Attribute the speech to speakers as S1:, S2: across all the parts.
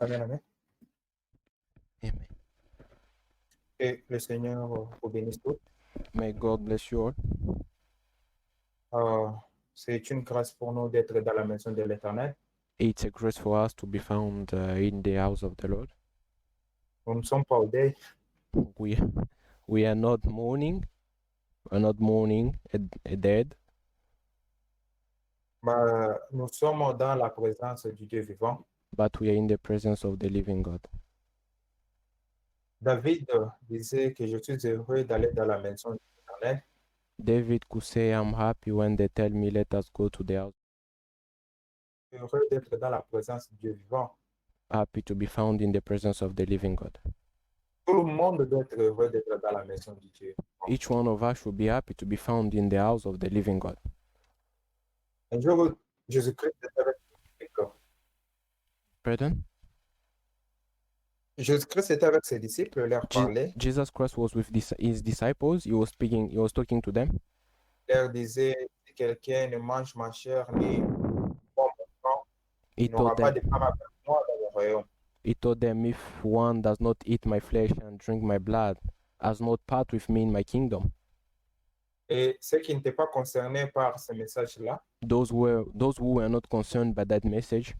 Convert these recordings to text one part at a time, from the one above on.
S1: Amen, amen.
S2: Amen.
S1: Et le Seigneur vous bénisse tous.
S2: May God bless you all.
S1: C'est une grâce pour nous d'être dans la maison de l'Éternel.
S2: It's a grace for us to be found in the house of the Lord.
S1: Nous ne sommes pas au deuil.
S2: We are not mourning. We're not mourning a dead,
S1: Nous sommes dans la présence du Dieu vivant.
S2: but we are in the presence of the living God.
S1: David disait que je suis heureux d'aller dans la maison de l'Éternel.
S2: David could say, I'm happy when they tell me, let us go to the house.
S1: Heureux d'être dans la présence du Dieu vivant.
S2: Happy to be found in the presence of the living God.
S1: Tout le monde doit être heureux d'être dans la maison du Dieu.
S2: Each one of us should be happy to be found in the house of the living God.
S1: Un jour, Jésus-Christ était avec ses disciples.
S2: Pardon?
S1: Jésus-Christ était avec ses disciples, leur parlait.
S2: Jesus Christ was with his disciples. He was talking to them.
S1: Leur disait, si quelqu'un ne mange ma chair ni boit mon sang,
S2: He
S1: il n'aura
S2: told
S1: pas
S2: them,
S1: de part avec moi dans le royaume.
S2: He told them, if one does not eat my flesh and drink my blood, has not part with me in my kingdom.
S1: Et ceux qui n'étaient pas concernés par ce message-là,
S2: Those who were not concerned by that message,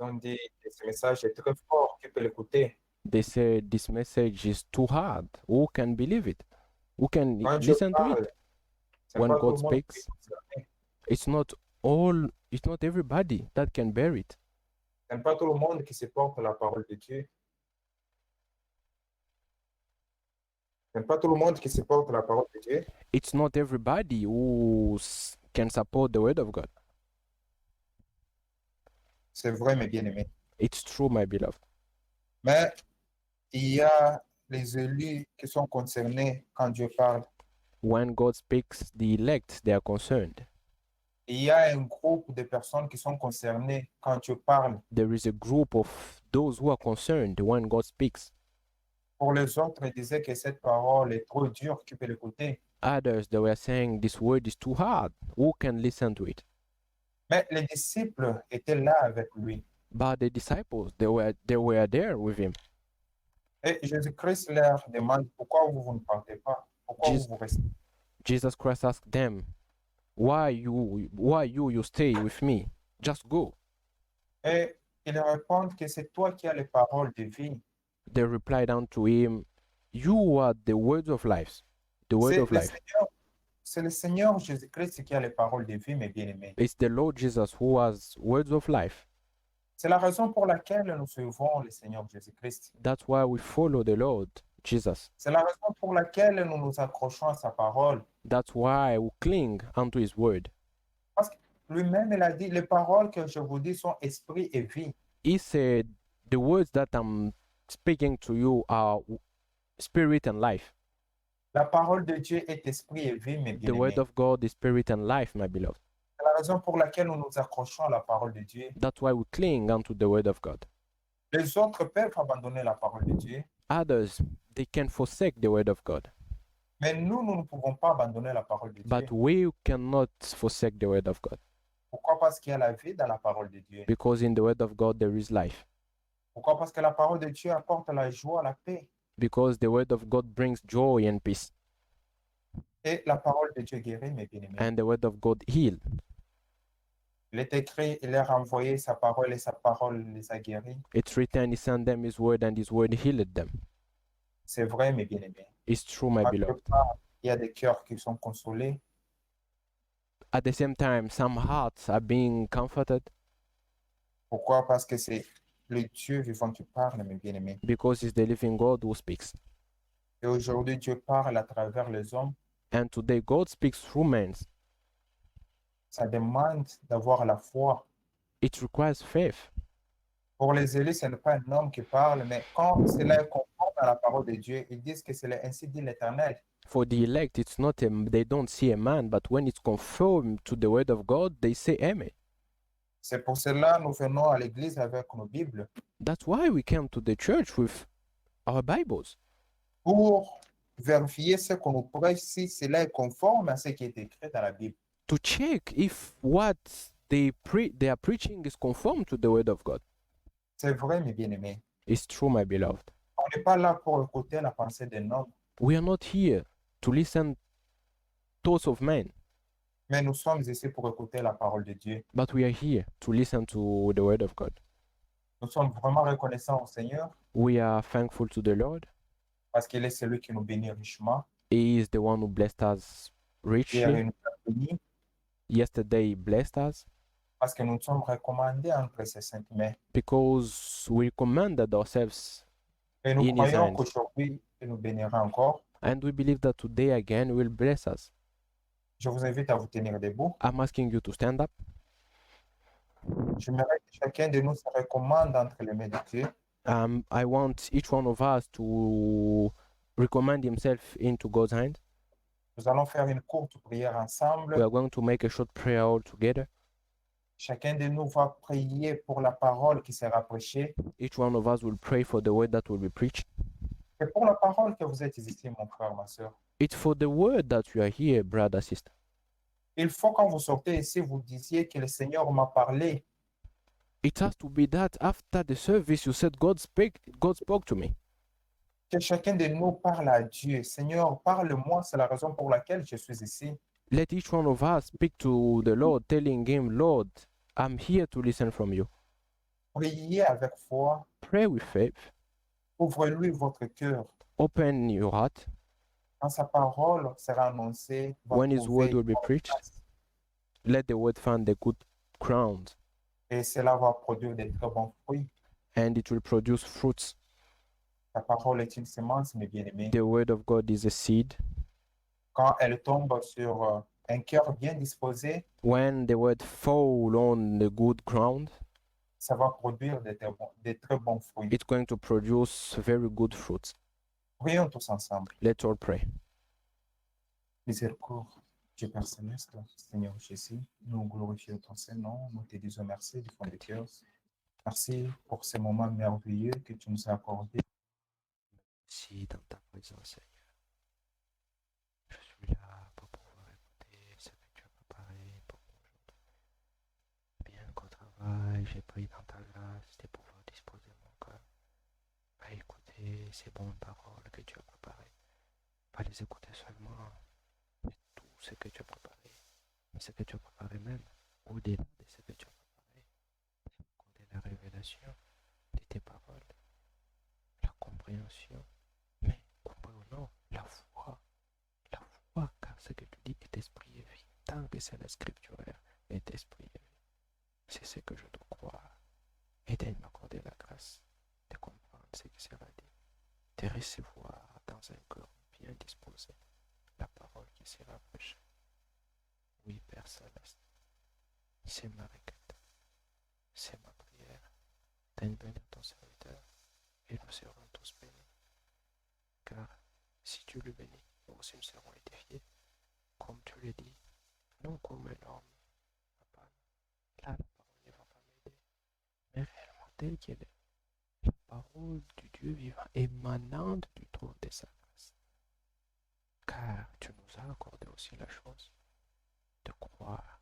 S1: ont dit que ce message est très fort, qui peut l'écouter.
S2: they said this message is too hard. Who can believe it? Who can
S1: Quand Dieu
S2: listen to
S1: parle,
S2: it?
S1: c'est
S2: When
S1: pas tout
S2: God
S1: le monde qui est
S2: speaks,
S1: concerné.
S2: it's not everybody that can bear it.
S1: C'est pas tout le monde qui supporte la parole de Dieu. C'est pas tout le monde qui supporte la parole de Dieu.
S2: It's not everybody who can support the word of God.
S1: C'est vrai, mes bien-aimés.
S2: It's true, my beloved.
S1: Mais il y a les élus qui sont concernés quand Dieu parle.
S2: When God speaks, the elect, they are concerned.
S1: Il y a un groupe de personnes qui sont concernées quand Dieu parle.
S2: There is a group of those who are concerned when God speaks.
S1: Pour les autres, ils disaient que cette parole est trop dure, qui peut l'écouter.
S2: Others, they were saying this word is too hard. Who can listen to it?
S1: Mais les disciples étaient là avec lui.
S2: But the disciples, they were there with him.
S1: Et Jésus-Christ leur demande pourquoi vous ne partez pas, pourquoi vous restez.
S2: Jesus Christ asked them, why you stay with me? Just go.
S1: Et ils répondent que c'est toi qui as les paroles de vie.
S2: They replied unto him, you are the words of life. The word of life.
S1: C'est le Seigneur Jésus-Christ qui a les paroles de vie, mes bien-aimés.
S2: It's the Lord Jesus who has words of life.
S1: C'est la raison pour laquelle nous suivons le Seigneur Jésus-Christ.
S2: That's why we follow the Lord Jesus.
S1: C'est la raison pour laquelle nous nous accrochons à sa parole.
S2: That's why we cling unto his word.
S1: Parce que lui-même, il a dit, les paroles que je vous dis sont esprit et vie.
S2: He said, the words that I'm speaking to you are spirit and life.
S1: La parole de Dieu est esprit et vie, mes
S2: The word
S1: bien-aimés.
S2: of God is spirit and life, my beloved.
S1: C'est la raison pour laquelle nous nous accrochons à la parole de Dieu.
S2: That's why we cling unto the word of God.
S1: Les autres peuvent abandonner la parole de Dieu,
S2: Others, they can forsake the word of God.
S1: mais nous ne pouvons pas abandonner la parole de Dieu.
S2: But we cannot forsake the word of God.
S1: Pourquoi? Parce qu'il y a la vie dans la parole de Dieu.
S2: Because in the word of God there is life.
S1: Pourquoi? Parce que la parole de Dieu apporte la joie, la paix.
S2: Because the word of God brings joy and peace.
S1: Et la parole de Dieu guérit, mes bien-aimés.
S2: And the word of God heals.
S1: Il est écrit, il leur a envoyé sa parole et sa parole les a guéris.
S2: It's written, he sent them his word and his word healed them.
S1: C'est vrai, mes bien-aimés.
S2: It's true, my
S1: Quelque
S2: beloved.
S1: part, il y a des cœurs qui sont consolés.
S2: At the same time, some hearts are being comforted.
S1: Pourquoi? Parce que c'est le Dieu vivant qui parle, mes bien-aimés.
S2: Because it's the living God who speaks.
S1: Et aujourd'hui, Dieu parle à travers les hommes.
S2: And today God speaks through men.
S1: Ça demande d'avoir la foi.
S2: It requires faith.
S1: Pour les élus, ce n'est pas un homme qui parle, mais quand cela est conforme à la parole de Dieu, ils disent que c'est ainsi dit l'Éternel.
S2: For the elect, it's not they don't see a man, but when it's conformed to the word of God, they say amen.
S1: C'est pour cela que nous venons à l'église avec nos Bibles.
S2: That's why we came to the church with our Bibles.
S1: Pour vérifier ce qu'on nous prêche, si cela est conforme à ce qui est écrit dans la Bible.
S2: To check if what they are preaching is conformed to the word of God.
S1: C'est vrai, mes bien-aimés.
S2: It's true, my beloved.
S1: On n'est pas là pour écouter la pensée d'un homme,
S2: We are not here to listen thoughts of men,
S1: mais nous sommes ici pour écouter la parole de Dieu.
S2: but we are here to listen to the word of God.
S1: Nous sommes vraiment reconnaissants au Seigneur
S2: We are thankful to the Lord.
S1: parce qu'il est celui qui nous bénit richement.
S2: He is the one who blessed us
S1: Hier,
S2: richly.
S1: il nous a bénis
S2: Yesterday, he blessed us
S1: parce que nous sommes recommandés entre ses saintes mains.
S2: because we commended ourselves,
S1: Et nous
S2: In his
S1: croyons
S2: hands.
S1: qu'aujourd'hui, il nous bénira encore.
S2: and we believe that today again he will bless us.
S1: Je vous invite à vous tenir debout.
S2: I'm asking you to stand up.
S1: J'aimerais que chacun de nous se recommande entre les mains de Dieu.
S2: I want each one of us to recommend himself into God's hand.
S1: Nous allons faire une courte prière
S2: We
S1: ensemble.
S2: are going to make a short prayer all together.
S1: Chacun de nous va prier pour la parole qui sera prêchée.
S2: Each one of us will pray for the word that will be preached.
S1: Et pour la parole que vous êtes ici, mon frère, ma soeur.
S2: It's for the word that you are here, brother, sister.
S1: Il faut, quand vous sortez ici, vous disiez que le Seigneur m'a parlé.
S2: It has to be that after the service you said God spoke to me.
S1: Que chacun de nous parle à Dieu. Seigneur, parle-moi, c'est la raison pour laquelle je suis ici.
S2: Let each one of us speak to the Lord, telling him, Lord, I'm here to listen from you.
S1: Priez avec foi.
S2: Pray with faith.
S1: Ouvrez-lui votre cœur.
S2: Open your heart.
S1: Quand sa parole sera annoncée, va
S2: When his word
S1: trouver
S2: will be preached, let the word find the good ground,
S1: et cela va produire des très bons fruits.
S2: and it will produce fruits.
S1: La parole est une semence, mes bien-aimés.
S2: The word of God is a seed.
S1: Quand elle tombe sur un cœur bien disposé,
S2: When the word fall on the good ground,
S1: ça va produire des très bons fruits.
S2: it's going to produce very good fruits.
S1: Prions tous ensemble.
S2: Let's all pray.
S1: Miséricorde, Dieu Père Céleste, Seigneur Jésus, nous glorifions ton Saint-Nom, nous te disons merci du fond du cœur. Merci pour ces moments merveilleux que tu nous as accordés.
S2: Si dans ta présence, Seigneur, je suis là pour pouvoir écouter ce que tu as préparé pour moi aujourd'hui. Bien qu'au travail, j'ai pris dans ta grâce de pouvoir disposer mon cœur à écouter ces bonnes paroles que tu as préparées. Pas les écouter seulement, mais tout ce que tu as préparé. Mais ce que tu as préparé même, au-delà de ce que tu as préparé, de la révélation de tes paroles, la compréhension, mais comprenons la foi, car ce que tu dis est esprit et vie. Tant que c'est la scripture est esprit et vie. C'est ce que je dois croire. Et de m'accorder la grâce de comprendre ce qui sera dit, de recevoir dans un cœur bien disposé la parole qui sera prêchée. Oui, Père Céleste, c'est ma requête, c'est ma prière. Donne bénir ton serviteur et nous serons tous bénis. Car si tu le bénis, nous aussi nous serons édifiés. Comme tu le dis, non comme un homme. Papa, là, la parole ne va pas m'aider, mais réellement telle qu'elle est. La parole du Dieu vivant émanante du trône de sa grâce. Car tu nous as accordé aussi la chose de croire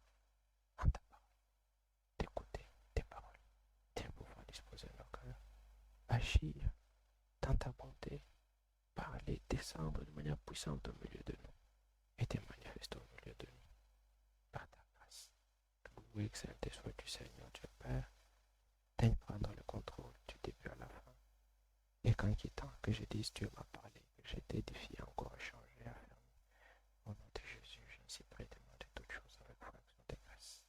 S2: en ta parole, d'écouter tes paroles, de pouvoir disposer nos cœurs, agir dans ta bonté, parler, descendre de manière puissante au milieu de nous et te manifester au milieu de nous par ta grâce. Loué, exalté sois-tu, Seigneur Dieu Père, daigne prendre le contrôle du début à la fin. Et quand il est temps que je dise Dieu m'a parlé, que j'ai été édifié, encore échangé, affermi, au nom de Jésus, je ainsi prie de demander toutes choses avec foi, action de grâce.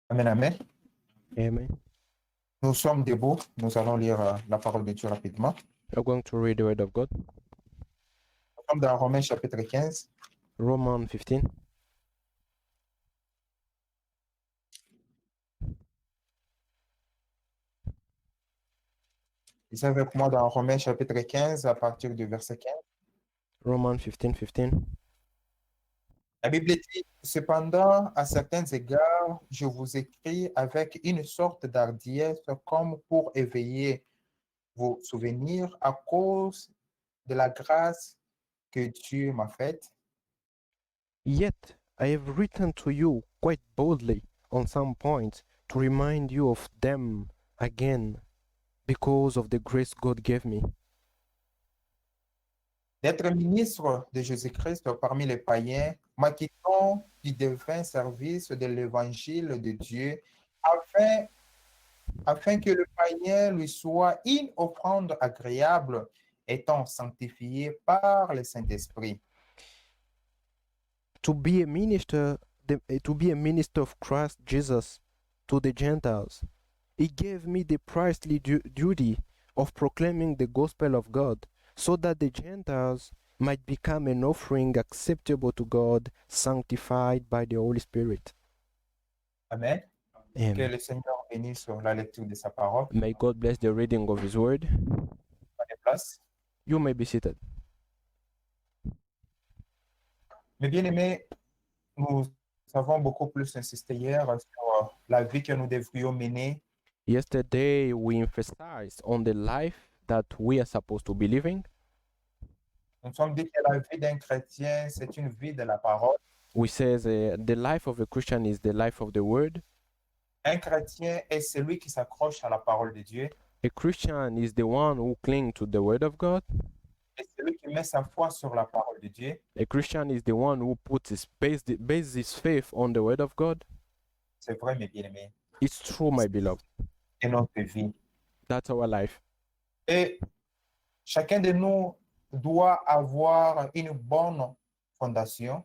S1: Amen, amen.
S2: Amen.
S1: Nous sommes debout. Nous allons lire la parole de Dieu rapidement.
S2: We're going to read the word of God.
S1: Nous sommes dans Romains chapitre 15.
S2: Romans 15.
S1: Lisez avec moi dans Romains chapitre 15 à partir du verset 15.
S2: Romans 15:15.
S1: La Bible dit, cependant, à certains égards, je vous écris avec une sorte d'hardiesse comme pour éveiller vos souvenirs à cause de la grâce que Dieu m'a faite.
S2: Yet I have written to you quite boldly on some points to remind you of them again because of the grace God gave me.
S1: D'être ministre de Jésus-Christ parmi les païens, m'acquittant du divin service de l'évangile de Dieu, afin que le païen lui soit une offrande agréable, étant sanctifié par le Saint-Esprit.
S2: To be a minister of Christ Jesus to the Gentiles. He gave me the priestly duty of proclaiming the gospel of God, so that the Gentiles might become an offering acceptable to God, sanctified by the Holy Spirit.
S1: Amen. Que
S2: Amen.
S1: le Seigneur bénisse sur la lecture de sa parole.
S2: May God bless the reading of His word.
S1: Prenez place.
S2: You may be seated.
S1: Mais bien aimés, nous avons beaucoup plus insisté hier sur la vie que nous devrions mener.
S2: Yesterday we emphasized on the life that we are supposed to be living.
S1: Nous sommes dit que la vie d'un chrétien, c'est une vie de la parole.
S2: We says the life of a Christian is the life of the word.
S1: Un chrétien est celui qui s'accroche à la parole de Dieu.
S2: A Christian is the one who clings to the word of God.
S1: Et celui qui met sa foi sur la parole de Dieu.
S2: A Christian is the one who puts bases his faith on the word of God.
S1: C'est vrai, mes bien-aimés.
S2: It's true, my beloved.
S1: Et notre vie.
S2: That's our life.
S1: Et chacun de nous doit avoir une bonne fondation.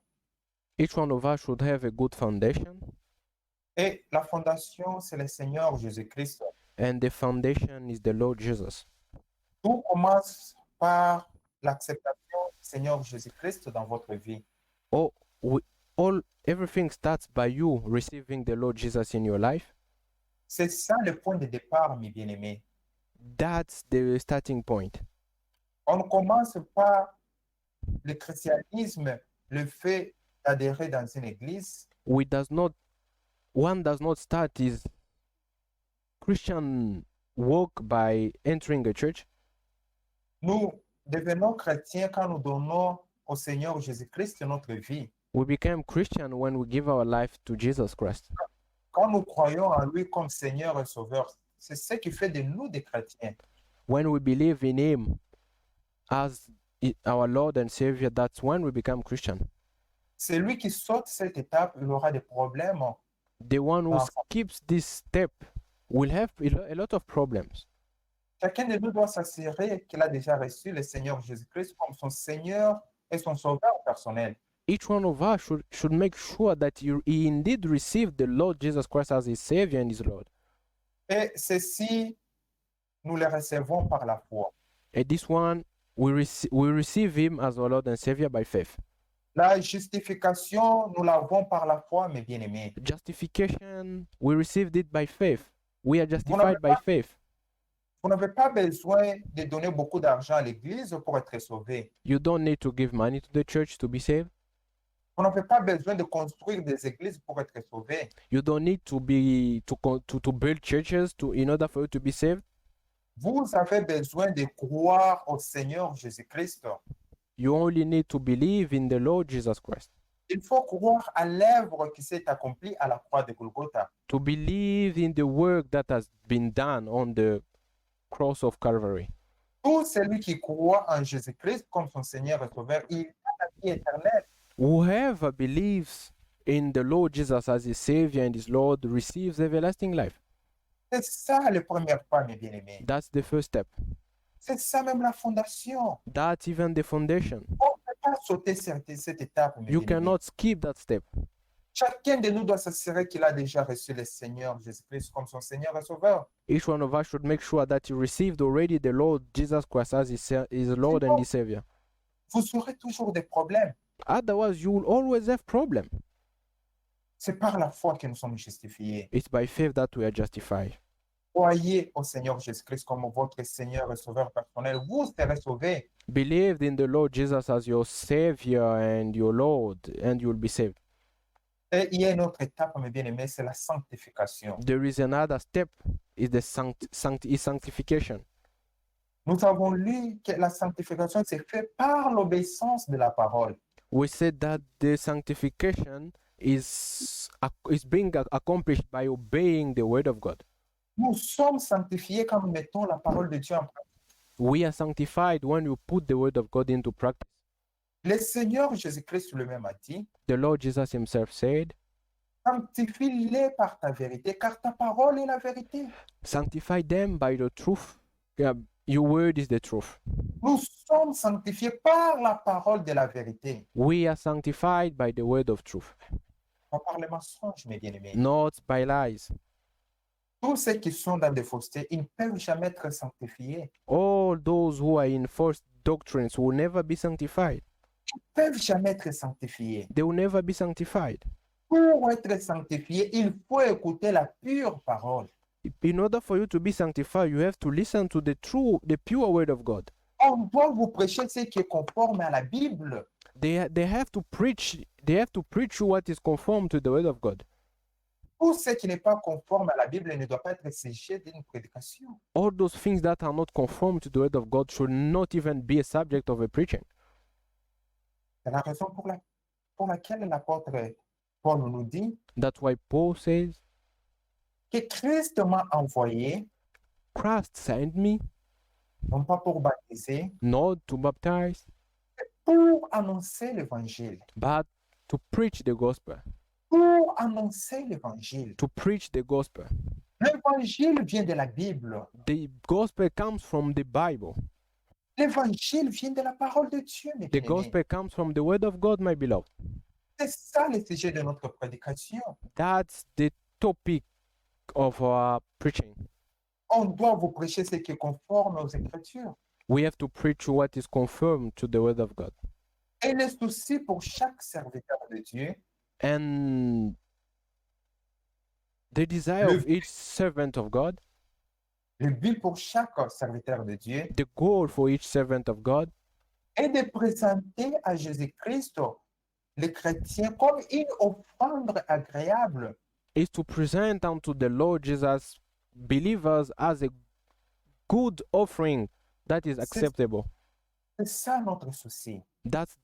S2: Each one of us should have a good foundation.
S1: Et la fondation, c'est le Seigneur Jésus-Christ.
S2: And the foundation is the Lord Jesus.
S1: Tout commence par l'acceptation du Seigneur Jésus-Christ dans votre vie.
S2: Everything starts by you receiving the Lord Jesus in your life.
S1: C'est ça le point de départ, mes bien-aimés.
S2: That's the starting point.
S1: On ne commence pas le christianisme, le fait d'adhérer dans une église.
S2: One does not start his Christian walk by entering a church.
S1: Nous devenons chrétiens quand nous donnons au Seigneur Jésus-Christ notre vie.
S2: We become Christian when we give our life to Jesus Christ.
S1: Quand nous croyons en lui comme Seigneur et Sauveur, c'est ce qui fait de nous des chrétiens.
S2: When we believe in Him as our Lord and Savior, that's when we become Christian.
S1: Celui qui saute cette étape, il aura des problèmes.
S2: The one who skips this step will have a lot of problems.
S1: Chacun de nous doit s'assurer qu'il a déjà reçu le Seigneur Jésus-Christ comme son Seigneur et son Sauveur personnel.
S2: Each one of us should make sure that he indeed received the Lord Jesus Christ as his Savior and his Lord.
S1: Et ceci, nous le recevons par la foi.
S2: And this one, we receive Him as our Lord and Savior by faith.
S1: La justification, nous l'avons par la foi, mes bien-aimés.
S2: Justification, we received it by faith. We are justified by faith.
S1: Vous n'avez pas besoin de donner beaucoup d'argent à l'église pour être sauvé.
S2: You don't need to give money to the church to be saved.
S1: Vous n'avez pas besoin de construire des églises pour être sauvé.
S2: You don't need to build churches in order for you to be saved.
S1: Vous avez besoin de croire au Seigneur Jésus-Christ.
S2: You only need to believe in the Lord Jesus Christ.
S1: Il faut croire à l'œuvre qui s'est accomplie à la croix de Golgotha.
S2: To believe in the work that has been done on the cross of Calvary.
S1: Tout celui qui croit en Jésus-Christ comme son Seigneur et Sauveur, il a la vie éternelle.
S2: Whoever believes in the Lord Jesus as his Savior and his Lord receives everlasting life.
S1: C'est ça le premier pas, mes bien-aimés.
S2: That's the first step.
S1: C'est ça même la fondation.
S2: That's even the foundation.
S1: On ne peut pas sauter cette étape, mes
S2: You
S1: bien-aimés.
S2: cannot skip that step.
S1: Chacun de nous doit s'assurer qu'il a déjà reçu le Seigneur Jésus-Christ comme son Seigneur et Sauveur.
S2: Each one of us should make sure that he received already the Lord Jesus Christ as his Lord and
S1: Sinon,
S2: his Savior.
S1: vous aurez toujours des problèmes.
S2: Otherwise, you will always have problems.
S1: C'est par la foi que nous sommes justifiés.
S2: It's by faith that we are justified.
S1: Croyez au Seigneur Jésus-Christ comme votre Seigneur et Sauveur personnel. Vous serez sauvés.
S2: Believe in the Lord Jesus as your Savior and your Lord, and you will be saved.
S1: Et il y a une autre étape, mes bien-aimés, c'est la sanctification.
S2: There is another step, is the sanctification.
S1: Nous avons lu que la sanctification s'est faite par l'obéissance de la parole.
S2: We said that the sanctification is being accomplished by obeying the word of God.
S1: Nous sommes sanctifiés quand nous mettons la parole de Dieu en pratique.
S2: We are sanctified when we put the word of God into practice.
S1: Le Seigneur Jésus-Christ lui-même a dit,
S2: The Lord Jesus himself said,
S1: sanctifie-les par ta vérité, car ta parole est la vérité.
S2: sanctify them by the truth. Your word is the truth.
S1: Nous sommes sanctifiés par la parole de la vérité.
S2: We are sanctified by the word of truth,
S1: Pas par les mensonges, mes bien-aimés.
S2: not by lies.
S1: Tous ceux qui sont dans des faussetés, ils ne peuvent jamais être sanctifiés.
S2: All those who are in false doctrines will never be sanctified.
S1: Ils ne peuvent jamais être sanctifiés.
S2: They will never be sanctified.
S1: Pour être sanctifié, il faut écouter la pure parole.
S2: In order for you to be sanctified, you have to listen to the pure word of God.
S1: On doit vous prêcher ce qui est conforme à la Bible.
S2: They have to preach you what is conform to the word of God.
S1: Tout ce qui n'est pas conforme à la Bible ne doit pas être sujet d'une prédication.
S2: All those things that are not conform to the word of God should not even be a subject of a preaching.
S1: C'est la raison pour laquelle l'apôtre Paul nous dit
S2: That's why Paul says,
S1: que Christ m'a envoyé,
S2: Christ sent me
S1: non pas pour baptiser,
S2: not to baptize,
S1: pour annoncer l'évangile.
S2: but to preach the gospel.
S1: Pour annoncer l'évangile.
S2: To preach the gospel.
S1: L'évangile vient de la Bible.
S2: The gospel comes from the Bible.
S1: L'évangile vient de la parole de Dieu, mes
S2: The
S1: bien-aimés.
S2: gospel comes from the word of God, my beloved.
S1: C'est ça le sujet de notre prédication.
S2: That's the topic of our preaching.
S1: On doit vous prêcher ce qui est conforme aux Écritures.
S2: We have to preach what is confirmed to the word of God.
S1: Et le souci pour chaque serviteur de Dieu,
S2: And the desire of each servant of God,
S1: le but pour chaque serviteur de Dieu,
S2: the goal for each servant of God,
S1: est de présenter à Jésus-Christ les chrétiens comme une offrande agréable,
S2: is to present unto the Lord Jesus believers as a good offering that is acceptable.
S1: c'est ça notre souci.
S2: That's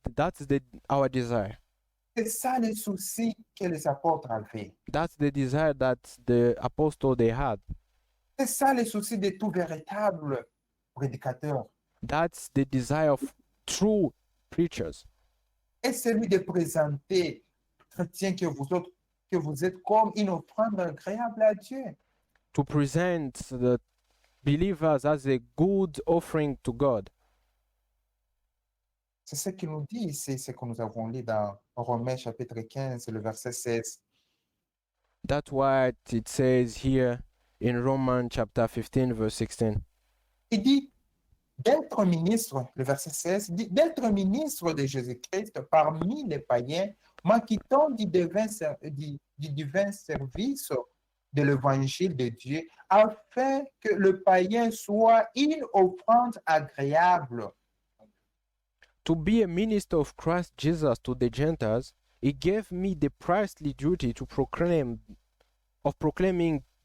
S2: our desire.
S1: C'est ça le souci que les apôtres avaient.
S2: That's the desire that the apostle they had.
S1: C'est ça le souci de tout véritable prédicateur.
S2: That's the desire of true preachers.
S1: Et celui de présenter chrétiens que vous êtes comme une offrande agréable à Dieu.
S2: To present the believers as a good offering to God.
S1: C'est ce qu'il nous dit ici, ce que nous avons lu dans Romains chapitre 15, le verset 16.
S2: That's what it says here in Romans chapter 15, verse 16.
S1: Il dit d'être ministre, le verset 16, dit d'être ministre de Jésus-Christ parmi les païens, m'acquittant du divin service de l'évangile de Dieu, afin que le païen soit une offrande agréable.
S2: To be a minister of Christ Jesus to the Gentiles, he gave me the priestly duty to proclaiming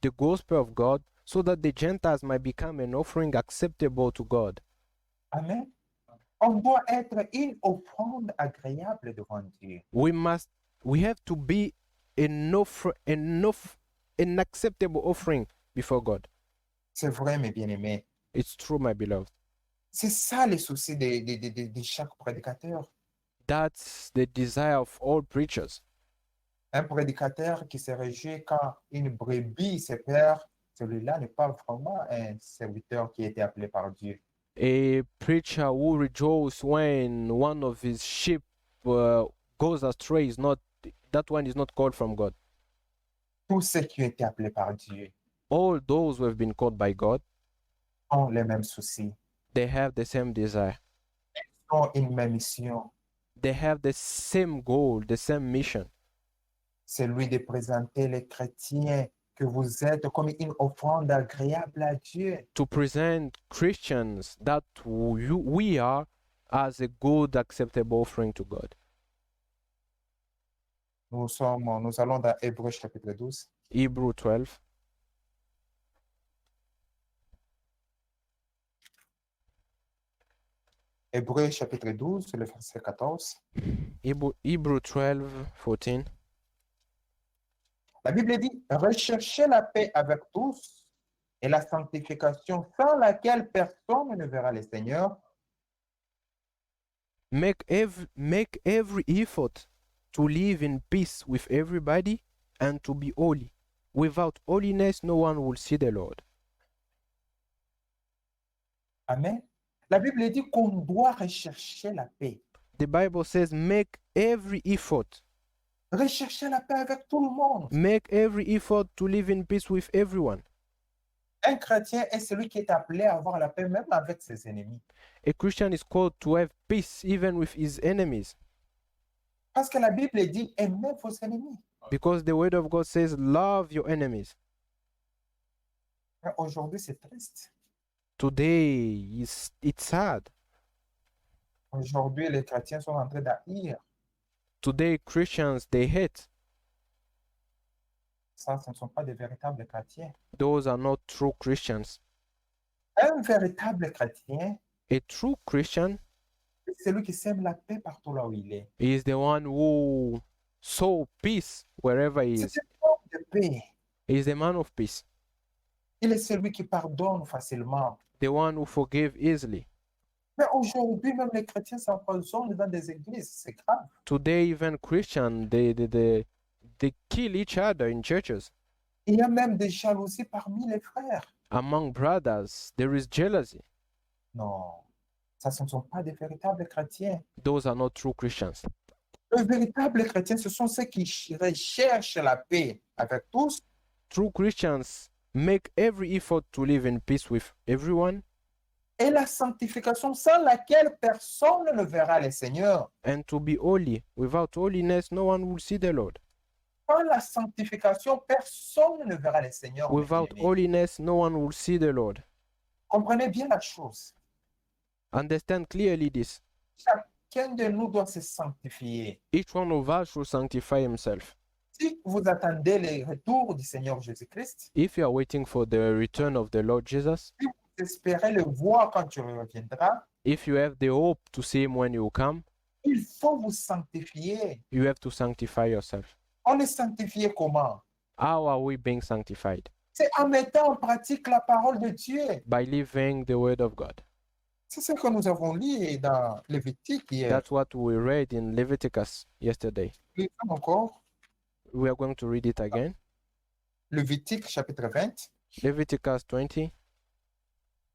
S2: the gospel of God, so that the Gentiles might become an offering acceptable to God.
S1: Amen. On doit être une offrande agréable devant Dieu.
S2: We have to be an acceptable offering before God.
S1: C'est vrai, mes bien-aimés.
S2: It's true, my beloved.
S1: C'est ça le souci de chaque prédicateur.
S2: That's the desire of all preachers.
S1: Un prédicateur qui se réjouit quand une brebis se perd, celui-là n'est pas vraiment un serviteur qui a été appelé par Dieu.
S2: A preacher who rejoices when one of his sheep go goes astray is not, that one is not called from God.
S1: Tous ceux qui ont été appelés par Dieu
S2: All those who have been called by God,
S1: ont les mêmes soucis,
S2: they have the same desire.
S1: ont une même mission.
S2: They have the same goal, the same mission.
S1: C'est lui de présenter les chrétiens que vous êtes comme une offrande agréable à Dieu.
S2: To present Christians that we are as a good, acceptable offering to God.
S1: Nous allons dans Hébreux chapitre 12.
S2: Hebrew 12.
S1: Hébreux chapitre 12, le verset 14.
S2: Hebrew 12, 14.
S1: La Bible dit, recherchez la paix avec tous et la sanctification sans laquelle personne ne verra le Seigneur.
S2: Make every effort to live in peace with everybody and to be holy. Without holiness, no one will see the Lord.
S1: Amen. La Bible dit qu'on doit rechercher la paix.
S2: The Bible says, make every effort.
S1: Rechercher la paix avec tout le monde.
S2: Make every effort to live in peace with everyone.
S1: Un chrétien est celui qui est appelé à avoir la paix même avec ses ennemis.
S2: A Christian is called to have peace even with his enemies.
S1: Parce que la Bible dit, aimez vos ennemis.
S2: Because the word of God says, love your enemies.
S1: Mais aujourd'hui, c'est triste.
S2: Today, it's sad.
S1: Aujourd'hui, les chrétiens sont en train d'haïr.
S2: Today, Christians, they hate.
S1: Ça, ce ne sont pas des véritables chrétiens.
S2: Those are not true Christians.
S1: Un véritable chrétien,
S2: A true Christian
S1: c'est celui qui sème la paix partout là où il est.
S2: is the one who sow peace wherever he is.
S1: C'est un homme de paix.
S2: He is the man of peace.
S1: Il est celui qui pardonne facilement.
S2: The one who forgive easily.
S1: Mais aujourd'hui, même les chrétiens s'empoisonnent dans des églises. C'est grave.
S2: Today, even Christians, they kill each other in churches.
S1: Il y a même des jalousies parmi les frères.
S2: Among brothers, there is jealousy.
S1: Non, ça, ce ne sont pas des véritables chrétiens.
S2: Those are not true Christians.
S1: Les véritables chrétiens, ce sont ceux qui recherchent la paix avec tous.
S2: True Christians make every effort to live in peace with everyone
S1: Et la sanctification sans laquelle personne ne verra le Seigneur.
S2: and to be holy. Without holiness, no one will see the Lord.
S1: Sans la sanctification, personne ne verra le Seigneur. mes
S2: Without
S1: bien-aimés.
S2: holiness, no one will see the Lord.
S1: Comprenez bien la chose.
S2: Understand clearly this.
S1: Chacun de nous doit se sanctifier.
S2: Each one of us should sanctify himself.
S1: Si vous attendez le retour du Seigneur Jésus-Christ,
S2: If you are waiting for the return of the Lord Jesus,
S1: si vous espérez le voir quand tu reviendras,
S2: if you have the hope to see him when you come,
S1: il faut vous sanctifier.
S2: you have to sanctify yourself.
S1: On est sanctifié comment?
S2: How are we being sanctified?
S1: C'est en mettant en pratique la parole de Dieu.
S2: By living the word of God.
S1: C'est ce que nous avons lu dans Lévitique hier.
S2: That's what we read in Leviticus yesterday.
S1: Lisons encore
S2: We are going to read it again.
S1: Lévitique chapitre 20.
S2: Leviticus 20.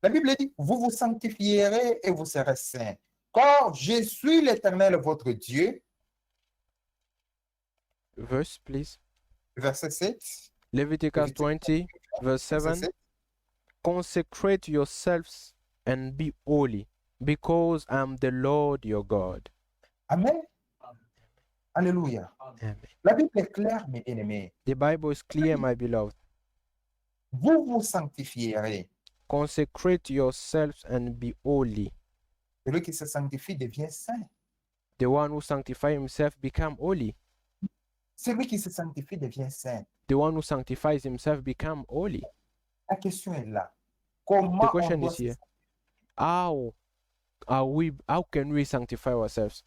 S1: La Bible dit, vous vous sanctifierez et vous serez saints, car je suis l'Éternel votre Dieu.
S2: Verse, please.
S1: Verset 7.
S2: Leviticus 20, verse 7.
S1: Verset 7.
S2: Consecrate yourselves and be holy, because I am the Lord your God.
S1: Amen. Alléluia.
S2: Amen.
S1: La Bible est claire, mes bien-aimés.
S2: The Bible is clear, my beloved.
S1: Vous vous sanctifierez.
S2: Consecrate yourselves and be holy.
S1: Celui qui se sanctifie devient saint.
S2: The one who sanctifies himself become holy.
S1: Celui qui se sanctifie devient saint.
S2: The one who sanctifies himself become holy.
S1: La question est là. Comment
S2: The
S1: on
S2: question
S1: doit
S2: is here. How can we sanctify ourselves?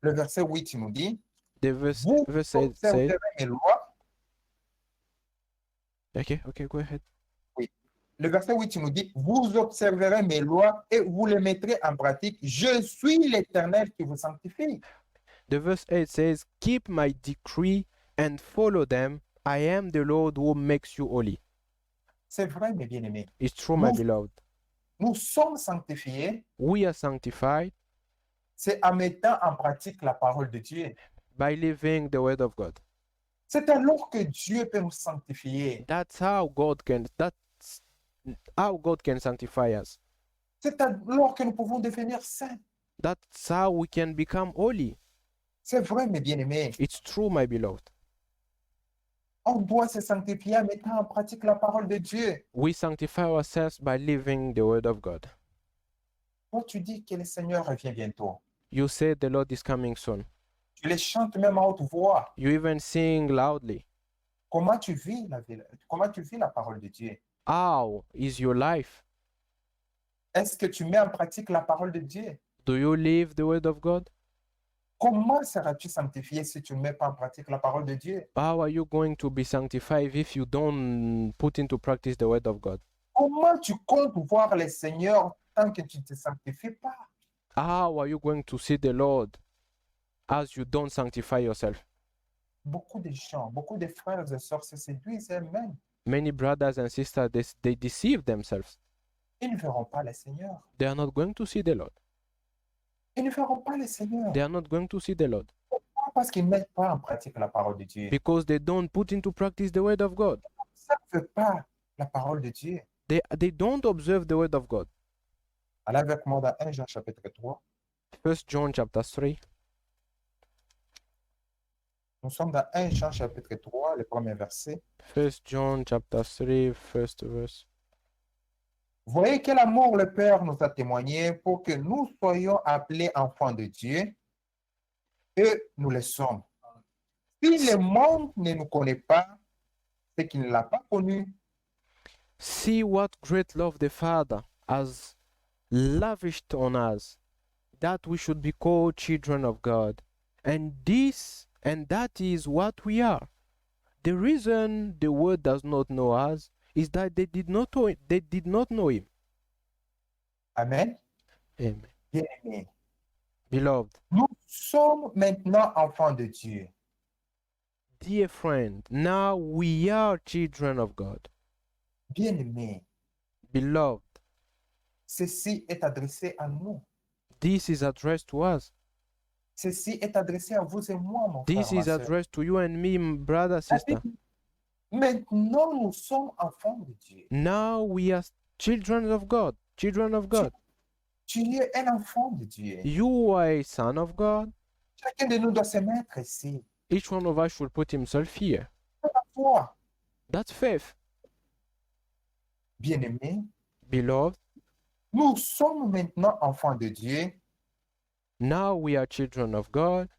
S1: Le verset 8 nous dit,
S2: The verse,
S1: vous
S2: verse says,
S1: observerez mes lois.
S2: okay, go ahead.
S1: Le verset 8 nous dit, vous observerez mes lois et vous les mettrez en pratique. Je suis l'Éternel qui vous sanctifie.
S2: The verse 8 says, keep my decree and follow them. I am the Lord who makes you holy.
S1: C'est vrai, mes bien-aimés.
S2: It's true, my
S1: Nous-
S2: beloved.
S1: Nous sommes sanctifiés,
S2: We are sanctified
S1: c'est en mettant en pratique la parole de Dieu.
S2: by living the word of God.
S1: C'est alors que Dieu peut nous sanctifier.
S2: That's how God can sanctify us.
S1: C'est alors que nous pouvons devenir saints.
S2: That's how we can become holy.
S1: C'est vrai, mes bien-aimés.
S2: It's true, my beloved.
S1: On doit se sanctifier en mettant en pratique la parole de Dieu.
S2: We sanctify ourselves by living the word of God.
S1: Quand tu dis que le Seigneur revient bientôt,
S2: You say the Lord is coming soon.
S1: tu les chantes même à haute voix.
S2: You even sing loudly.
S1: Comment tu vis la parole de Dieu?
S2: How is your life?
S1: Est-ce que tu mets en pratique la parole de Dieu?
S2: Do you live the word of God?
S1: Comment seras-tu sanctifié si tu ne mets pas en pratique la parole de Dieu?
S2: How are you going to be sanctified if you don't put into practice the word of God?
S1: Comment tu comptes voir le Seigneur tant que tu ne te sanctifies pas?
S2: How are you going to see the Lord as you don't sanctify yourself?
S1: Beaucoup de gens, beaucoup de frères et sœurs se séduisent eux-mêmes.
S2: Many brothers and sisters, they deceive themselves.
S1: Ils ne verront pas le Seigneur.
S2: They are not going to see the Lord.
S1: Ils ne verront pas le Seigneur.
S2: They are not going to see the Lord
S1: Pourquoi? Parce qu'ils ne mettent pas en pratique la parole de Dieu.
S2: because they don't put into practice the word of God.
S1: Ils ne savent pas la parole de Dieu.
S2: They don't observe the word of God.
S1: Allez avec moi dans 1 Jean chapitre 3.
S2: 1 John chapter 3.
S1: Nous sommes dans 1 Jean chapitre 3, le premier verset.
S2: 1 John chapter 3, first verse.
S1: Voyez quel amour le Père nous a témoigné pour que nous soyons appelés enfants de Dieu, et nous le sommes. Si le monde ne nous connaît pas, c'est qu'il ne l'a pas connu.
S2: See what great love the Father has lavished on us, that we should be called children of God. And that is what we are. The reason the world does not know us is that they did not know him.
S1: Amen.
S2: Amen.
S1: Bien-aimés,
S2: Beloved,
S1: nous sommes maintenant enfants de Dieu.
S2: dear friend, now we are children of God.
S1: Bien-aimés,
S2: Beloved,
S1: ceci est adressé à nous.
S2: this is addressed to us.
S1: Ceci est adressé à vous et moi, mon
S2: This
S1: frère, ma
S2: is
S1: sœur.
S2: addressed to you and me, brother, sister.
S1: Maintenant, nous sommes enfants de Dieu.
S2: Now we are children of God. Children of God.
S1: Tu es un enfant de Dieu.
S2: You are a son of God.
S1: Chacun de nous doit se mettre ici.
S2: Each one of us should put himself here.
S1: C'est la foi.
S2: That's faith.
S1: Bien-aimés,
S2: Beloved,
S1: nous sommes maintenant enfants de Dieu.
S2: now we are children of God.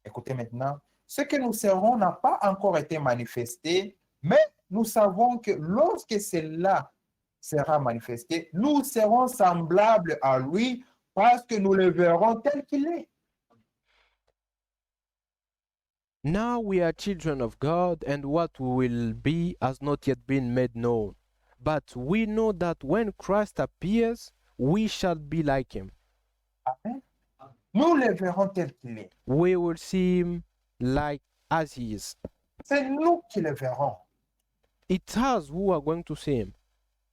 S1: Écoutez maintenant, ce que nous serons n'a pas encore été manifesté, mais nous savons que lorsque cela sera manifesté, nous serons semblables à lui parce que nous le verrons tel qu'il est.
S2: Now we are children of God, and what we will be has not yet been made known. But we know that when Christ appears, we shall be like him.
S1: Amen. Nous le verrons tel qu'il est.
S2: We will see him like as he is.
S1: C'est nous qui le verrons.
S2: It's us who are going to see him.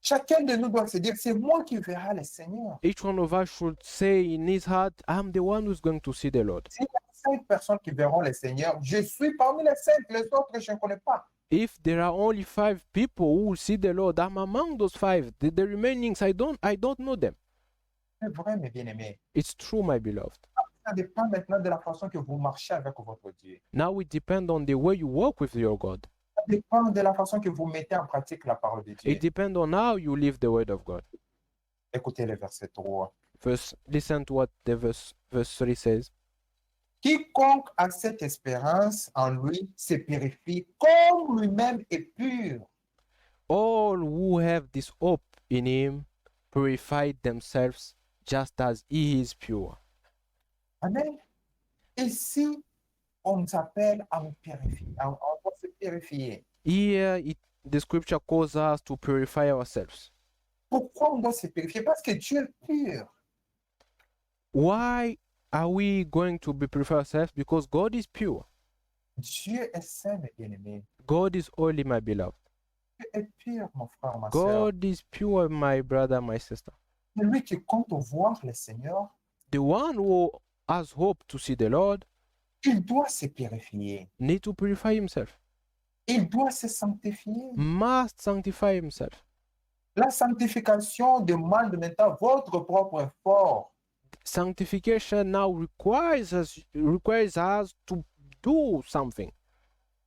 S1: Chacun de nous doit se dire, c'est moi qui verrai le Seigneur.
S2: Each one of us should say in his heart, I'm the one who's going to see the Lord.
S1: S'il y a 5 personnes qui verront le Seigneur, je suis parmi les 5, les autres, je ne connais pas.
S2: If there are only 5 people who will see the Lord, I'm among those 5. The remainings, I don't know them.
S1: C'est vrai, mes bien-aimés.
S2: It's true, my beloved.
S1: Ça dépend maintenant de la façon que vous marchez avec votre Dieu.
S2: Now it depends on the way you walk with your God.
S1: Ça dépend de la façon que vous mettez en pratique la parole de Dieu.
S2: It depends on how you live the word of God.
S1: Écoutez le verset 3.
S2: Listen to what the verse 3 says.
S1: Quiconque a cette espérance en lui se purifie comme lui-même est pur.
S2: All who have this hope in him purify themselves just as he is pure.
S1: Amen. Ici, on nous appelle à nous purifier. On doit se purifier.
S2: Here, the scripture calls us to purify ourselves.
S1: Pourquoi on doit se purifier? Parce que Dieu est pur.
S2: Why are we going to be purify ourselves? Because God is pure.
S1: Dieu est saint, mes bien-aimés.
S2: God is holy, my beloved.
S1: Dieu est pur, mon frère, ma soeur.
S2: God is pure, my brother, my sister.
S1: Celui qui compte voir le Seigneur,
S2: The one who has hope to see the Lord,
S1: Il doit se purifier.
S2: need to purify himself,
S1: Il doit se sanctifier.
S2: must sanctify himself.
S1: La sanctification demande maintenant votre propre effort.
S2: Sanctification now requires us to do something.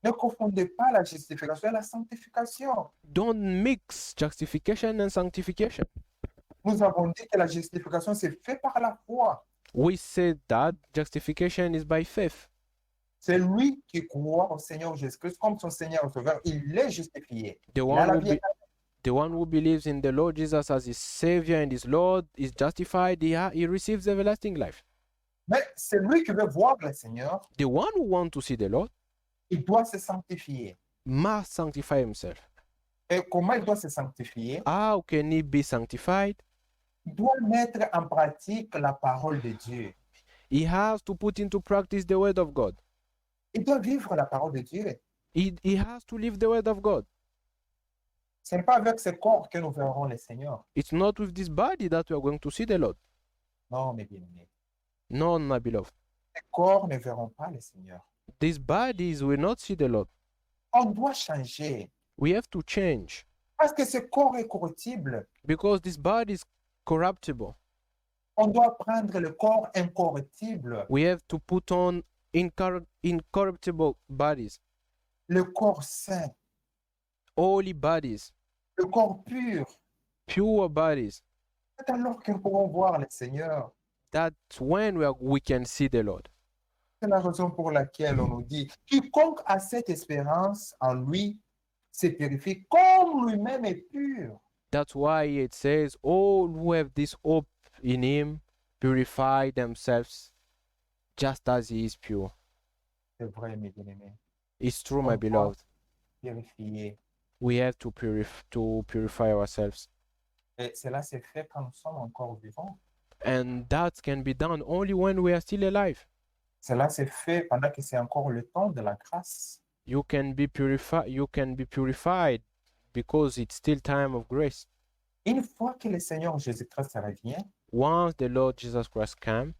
S1: Ne confondez pas la justification et la sanctification.
S2: Don't mix justification and sanctification.
S1: Nous avons dit que la justification s'est faite par la foi.
S2: We said that justification is by faith.
S1: C'est lui qui croit au Seigneur Jésus-Christ comme son Seigneur et Sauveur. Il est justifié.
S2: The
S1: Il a
S2: one
S1: la
S2: who
S1: vie
S2: be,
S1: éternelle.
S2: the one who believes in the Lord Jesus as his Savior and his Lord is justified. He receives everlasting life.
S1: Mais c'est lui qui veut voir le Seigneur.
S2: The one who wants to see the Lord
S1: Il doit se sanctifier.
S2: must sanctify himself.
S1: Et comment il doit se sanctifier?
S2: How can he be sanctified?
S1: Il doit mettre en pratique la parole de Dieu.
S2: He has to put into practice the word of God.
S1: Il doit vivre la parole de Dieu.
S2: He has to live the word of God.
S1: Ce n'est pas avec ce corps que nous verrons le Seigneur.
S2: It's not with this body that we are going to see the Lord.
S1: Non, mes bien-aimés.
S2: No, my beloved.
S1: Les corps ne verront pas le Seigneur.
S2: These bodies will not see the Lord.
S1: On doit changer.
S2: We have to change
S1: Parce que ce corps est corruptible.
S2: because this body is corruptible.
S1: On doit prendre le corps incorruptible,
S2: We have to put on incorruptible bodies,
S1: le corps saint,
S2: holy bodies,
S1: le corps pur.
S2: pure bodies.
S1: C'est alors que nous pourrons voir le Seigneur.
S2: That's when we can see the Lord.
S1: C'est la raison pour laquelle on nous dit, quiconque a cette espérance en lui se purifie comme lui-même est pur.
S2: That's why it says, all who have this hope in him purify themselves just as he is pure.
S1: C'est vrai, mes bien-aimés.
S2: It's true, my
S1: On doit
S2: beloved.
S1: purifier.
S2: We have to purify ourselves.
S1: Et cela se fait quand nous sommes encore vivants.
S2: And that can be done only when we are still alive.
S1: Cela se fait pendant que c'est encore le temps de la grâce.
S2: You can be purified because it's still time of grace.
S1: Une fois que le Seigneur Jésus-Christ revient,
S2: Once the Lord Jesus Christ came,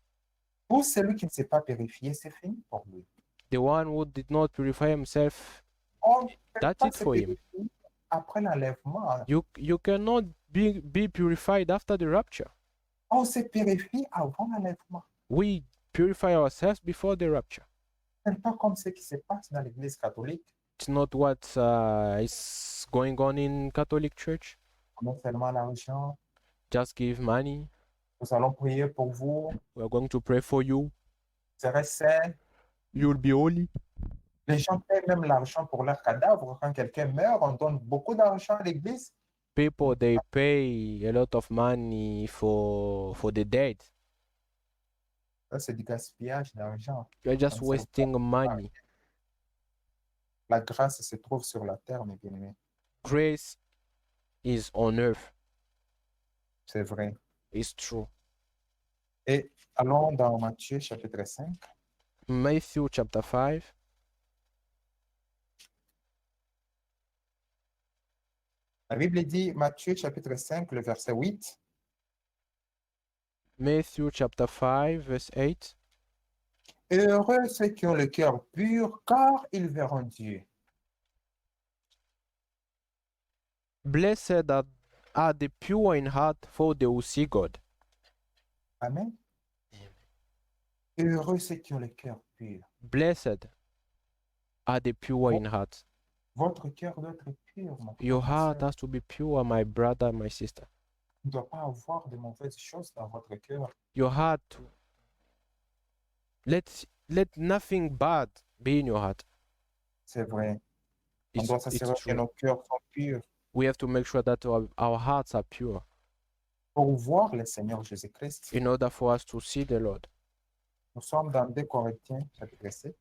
S1: pour celui qui ne s'est pas purifié, c'est fini pour lui.
S2: the one who did not purify himself,
S1: On ne peut
S2: That's
S1: pas
S2: it
S1: se
S2: for him.
S1: purifier après l'enlèvement.
S2: you cannot be purified after the rapture.
S1: On se purifie avant l'enlèvement.
S2: We purify ourselves before the rapture.
S1: Ce n'est pas comme ce qui se passe dans l'Église catholique.
S2: It's not what is going on in Catholic Church.
S1: Non seulement l'argent,
S2: Just give money.
S1: nous allons prier pour vous,
S2: We are going to pray for you.
S1: vous serez saints.
S2: You'll be holy.
S1: Les gens paient même l'argent pour leur cadavre. Quand quelqu'un meurt, on donne beaucoup d'argent à l'Église.
S2: People, they pay a lot of money for the dead.
S1: Ça, c'est du gaspillage d'argent.
S2: You're just
S1: Comme ça,
S2: wasting money.
S1: La grâce se trouve sur la terre, mes bien-aimés.
S2: Grace is on earth.
S1: C'est vrai.
S2: It's true.
S1: Et allons dans Matthieu chapitre 5.
S2: Matthew chapter 5.
S1: La Bible dit, Matthieu chapitre 5, le verset 8.
S2: Matthew chapter 5, verse 8.
S1: Heureux ceux qui ont le cœur pur, car ils verront Dieu.
S2: Blessed are the pure in heart, for they will see God.
S1: Amen. Heureux ceux qui ont le cœur pur.
S2: Blessed are the pure in heart.
S1: Votre cœur doit être pur, mon frère,
S2: Your
S1: ma
S2: heart
S1: sœur.
S2: has to be pure, my brother, my sister.
S1: Il ne doit pas avoir de mauvaises choses dans votre cœur.
S2: Your heart, let nothing bad be in your heart.
S1: C'est vrai. On
S2: It's,
S1: doit
S2: it's
S1: s'assurer que
S2: true.
S1: nos cœurs sont purs
S2: We have to make sure that our hearts are pure
S1: pour voir le Seigneur Jésus-Christ.
S2: in order for us to see the Lord.
S1: Nous sommes dans 2 Corinthiens, chapitre 7.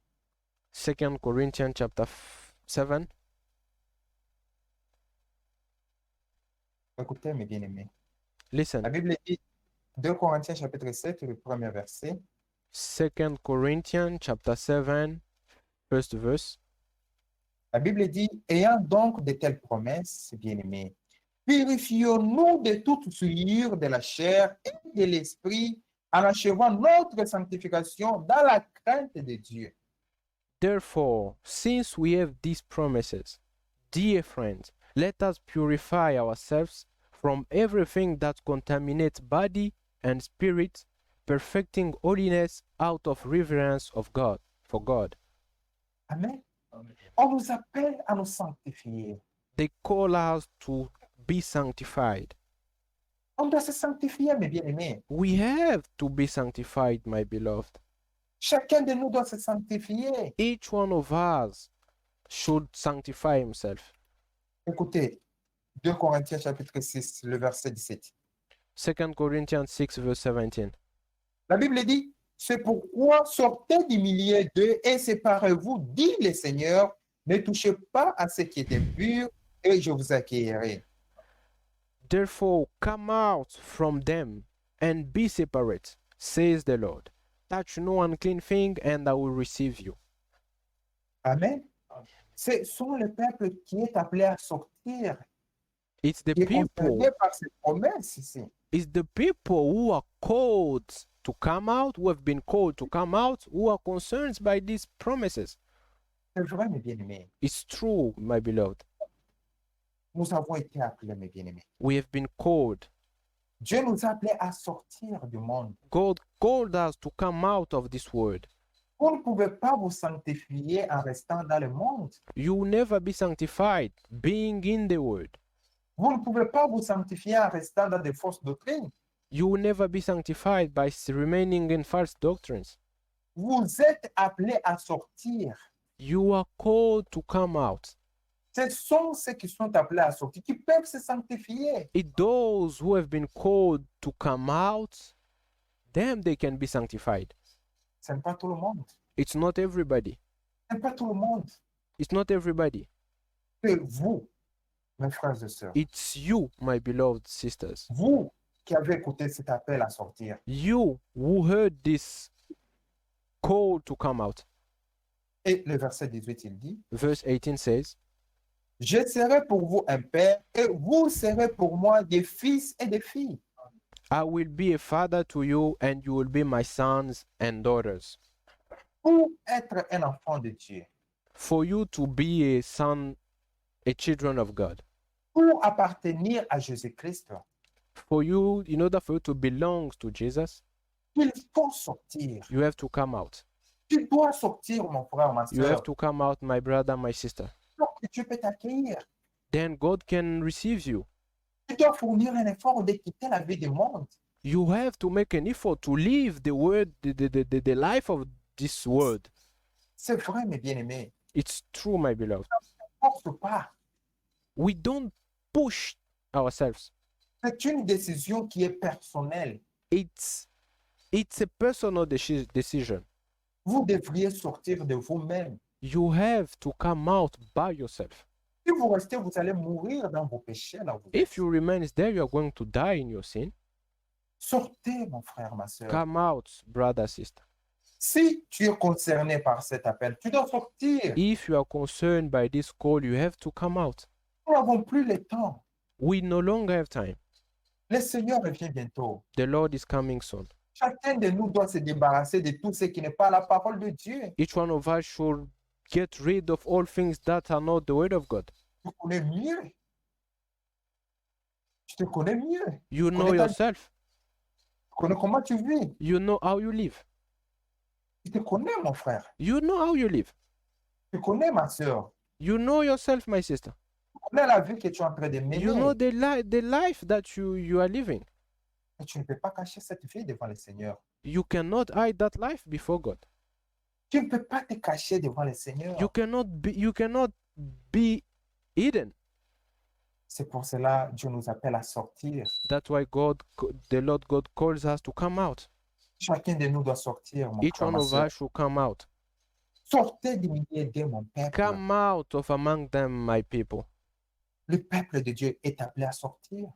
S2: 2 Corinthians chapter 7.
S1: Écoutez, mes bien-aimés.
S2: Listen,
S1: La Bible dit, 2 Corinthiens, chapitre 7, le premier verset.
S2: 2 Corinthians chapter 7, first verse.
S1: La Bible dit, ayant donc de telles promesses, bien-aimés, purifions-nous de toute souillure de la chair et de l'esprit en achevant notre sanctification dans la crainte de Dieu.
S2: Therefore, since we have these promises, dear friends, let us purify ourselves from everything that contaminates body and spirit, perfecting holiness out of reverence of God, for God.
S1: Amen. On nous appelle à nous sanctifier.
S2: They call us to be sanctified.
S1: On doit se sanctifier, mes bien-aimés.
S2: We have to be sanctified, my beloved.
S1: Chacun de nous doit se sanctifier.
S2: Each one of us should sanctify himself.
S1: Écoutez, 2 Corinthiens chapitre 6, le verset 17.
S2: 2 Corinthians 6, verse 17.
S1: La Bible dit, c'est pourquoi sortez du milieu d'eux et séparez-vous, dit le Seigneur, ne touchez pas à ce qui est impur et je vous accueillerai.
S2: Therefore, come out from them and be separate, says the Lord. Touch no unclean thing, and I will receive you.
S1: Amen. Ce sont le peuple qui est appelé à sortir,
S2: It's the
S1: qui est
S2: people.
S1: concerné par cette promesse ici.
S2: It's the people who are called to come out, who have been called to come out, who are concerned by these promises.
S1: C'est vrai, mes bien-aimés.
S2: It's true, my beloved.
S1: Nous avons été appelés, mes bien-aimés.
S2: We have been called.
S1: Dieu nous a appelés à sortir du monde.
S2: God called us to come out of this world.
S1: Vous ne pouvez pas vous sanctifier en restant dans le monde.
S2: You will never be sanctified being in the world.
S1: Vous ne pouvez pas vous sanctifier en restant dans des fausses doctrines.
S2: You will never be sanctified by remaining in false doctrines.
S1: Vous êtes appelés à sortir.
S2: You are called to come out.
S1: Ce sont ceux qui sont appelés à sortir, qui peuvent se sanctifier.
S2: It's those who have been called to come out, them they can be sanctified.
S1: Ce n'est pas tout le monde.
S2: It's not everybody.
S1: Ce n'est pas tout le monde.
S2: It's not everybody.
S1: C'est vous, mes frères et sœurs.
S2: It's you, my beloved sisters.
S1: Vous qui avez écouté cet appel à sortir.
S2: You who heard this call to come out.
S1: Et le verset 18, il dit,
S2: Verse 18 says,
S1: je serai pour vous un père et vous serez pour moi des fils et des filles.
S2: I will be a father to you, and you will be my sons and daughters.
S1: Pour être un enfant de Dieu,
S2: For you to be a son, a children of God.
S1: pour appartenir à Jésus-Christ,
S2: For you, in order for you to belong to Jesus,
S1: il faut sortir.
S2: you have to come out.
S1: Tu dois sortir, mon frère, ma
S2: You
S1: soeur.
S2: have to come out, my brother, my sister.
S1: Pour que Dieu peut t'accueillir.
S2: Then God can receive you.
S1: Tu dois fournir un effort de quitter la vie du monde.
S2: You have to make an effort to live the word, the life of this world.
S1: C'est vrai, mes bien-aimés.
S2: It's true, my beloved.
S1: Ne force pas.
S2: We don't push ourselves.
S1: C'est une décision qui est personnelle.
S2: It's a personal decision.
S1: Vous devriez sortir de vous-même.
S2: You have to come out by yourself.
S1: Si vous restez, vous allez mourir dans vos péchés. Là où vous êtes.
S2: If you remain there, you are going to die in your sin.
S1: Sortez, mon frère, ma soeur.
S2: Come out, brother, sister.
S1: Si tu es concerné par cet appel, tu dois sortir.
S2: If you are concerned by this call, you have to come out.
S1: Nous n'avons plus le temps.
S2: We no longer have time.
S1: Le Seigneur revient bientôt.
S2: The Lord is coming soon.
S1: Chacun de nous doit se débarrasser de tout ce qui n'est pas la parole de Dieu.
S2: Each one of us should get rid of all things that are not the word of God.
S1: Tu connais mieux. Tu te connais mieux.
S2: You know
S1: Connais ta-
S2: yourself.
S1: Tu connais comment tu vis.
S2: You know how you live.
S1: Tu te connais, mon frère.
S2: You know how you live.
S1: Tu connais, ma soeur.
S2: You know yourself, my sister.
S1: Tu connais la vie que tu es en train de mener.
S2: You know the life that you are living.
S1: Et tu ne peux pas cacher cette vie devant le Seigneur.
S2: You cannot hide that life before God.
S1: Tu ne peux pas te cacher devant le Seigneur.
S2: You cannot be hidden.
S1: C'est pour cela que Dieu nous appelle à sortir.
S2: That's why the Lord God calls us to come out.
S1: Chacun de nous doit sortir, mon
S2: Each
S1: frère,
S2: one
S1: ma
S2: of
S1: soeur.
S2: us should come out.
S1: Sortez du milieu de mon peuple.
S2: Come out of among them, my people.
S1: Le peuple de Dieu est appelé à sortir.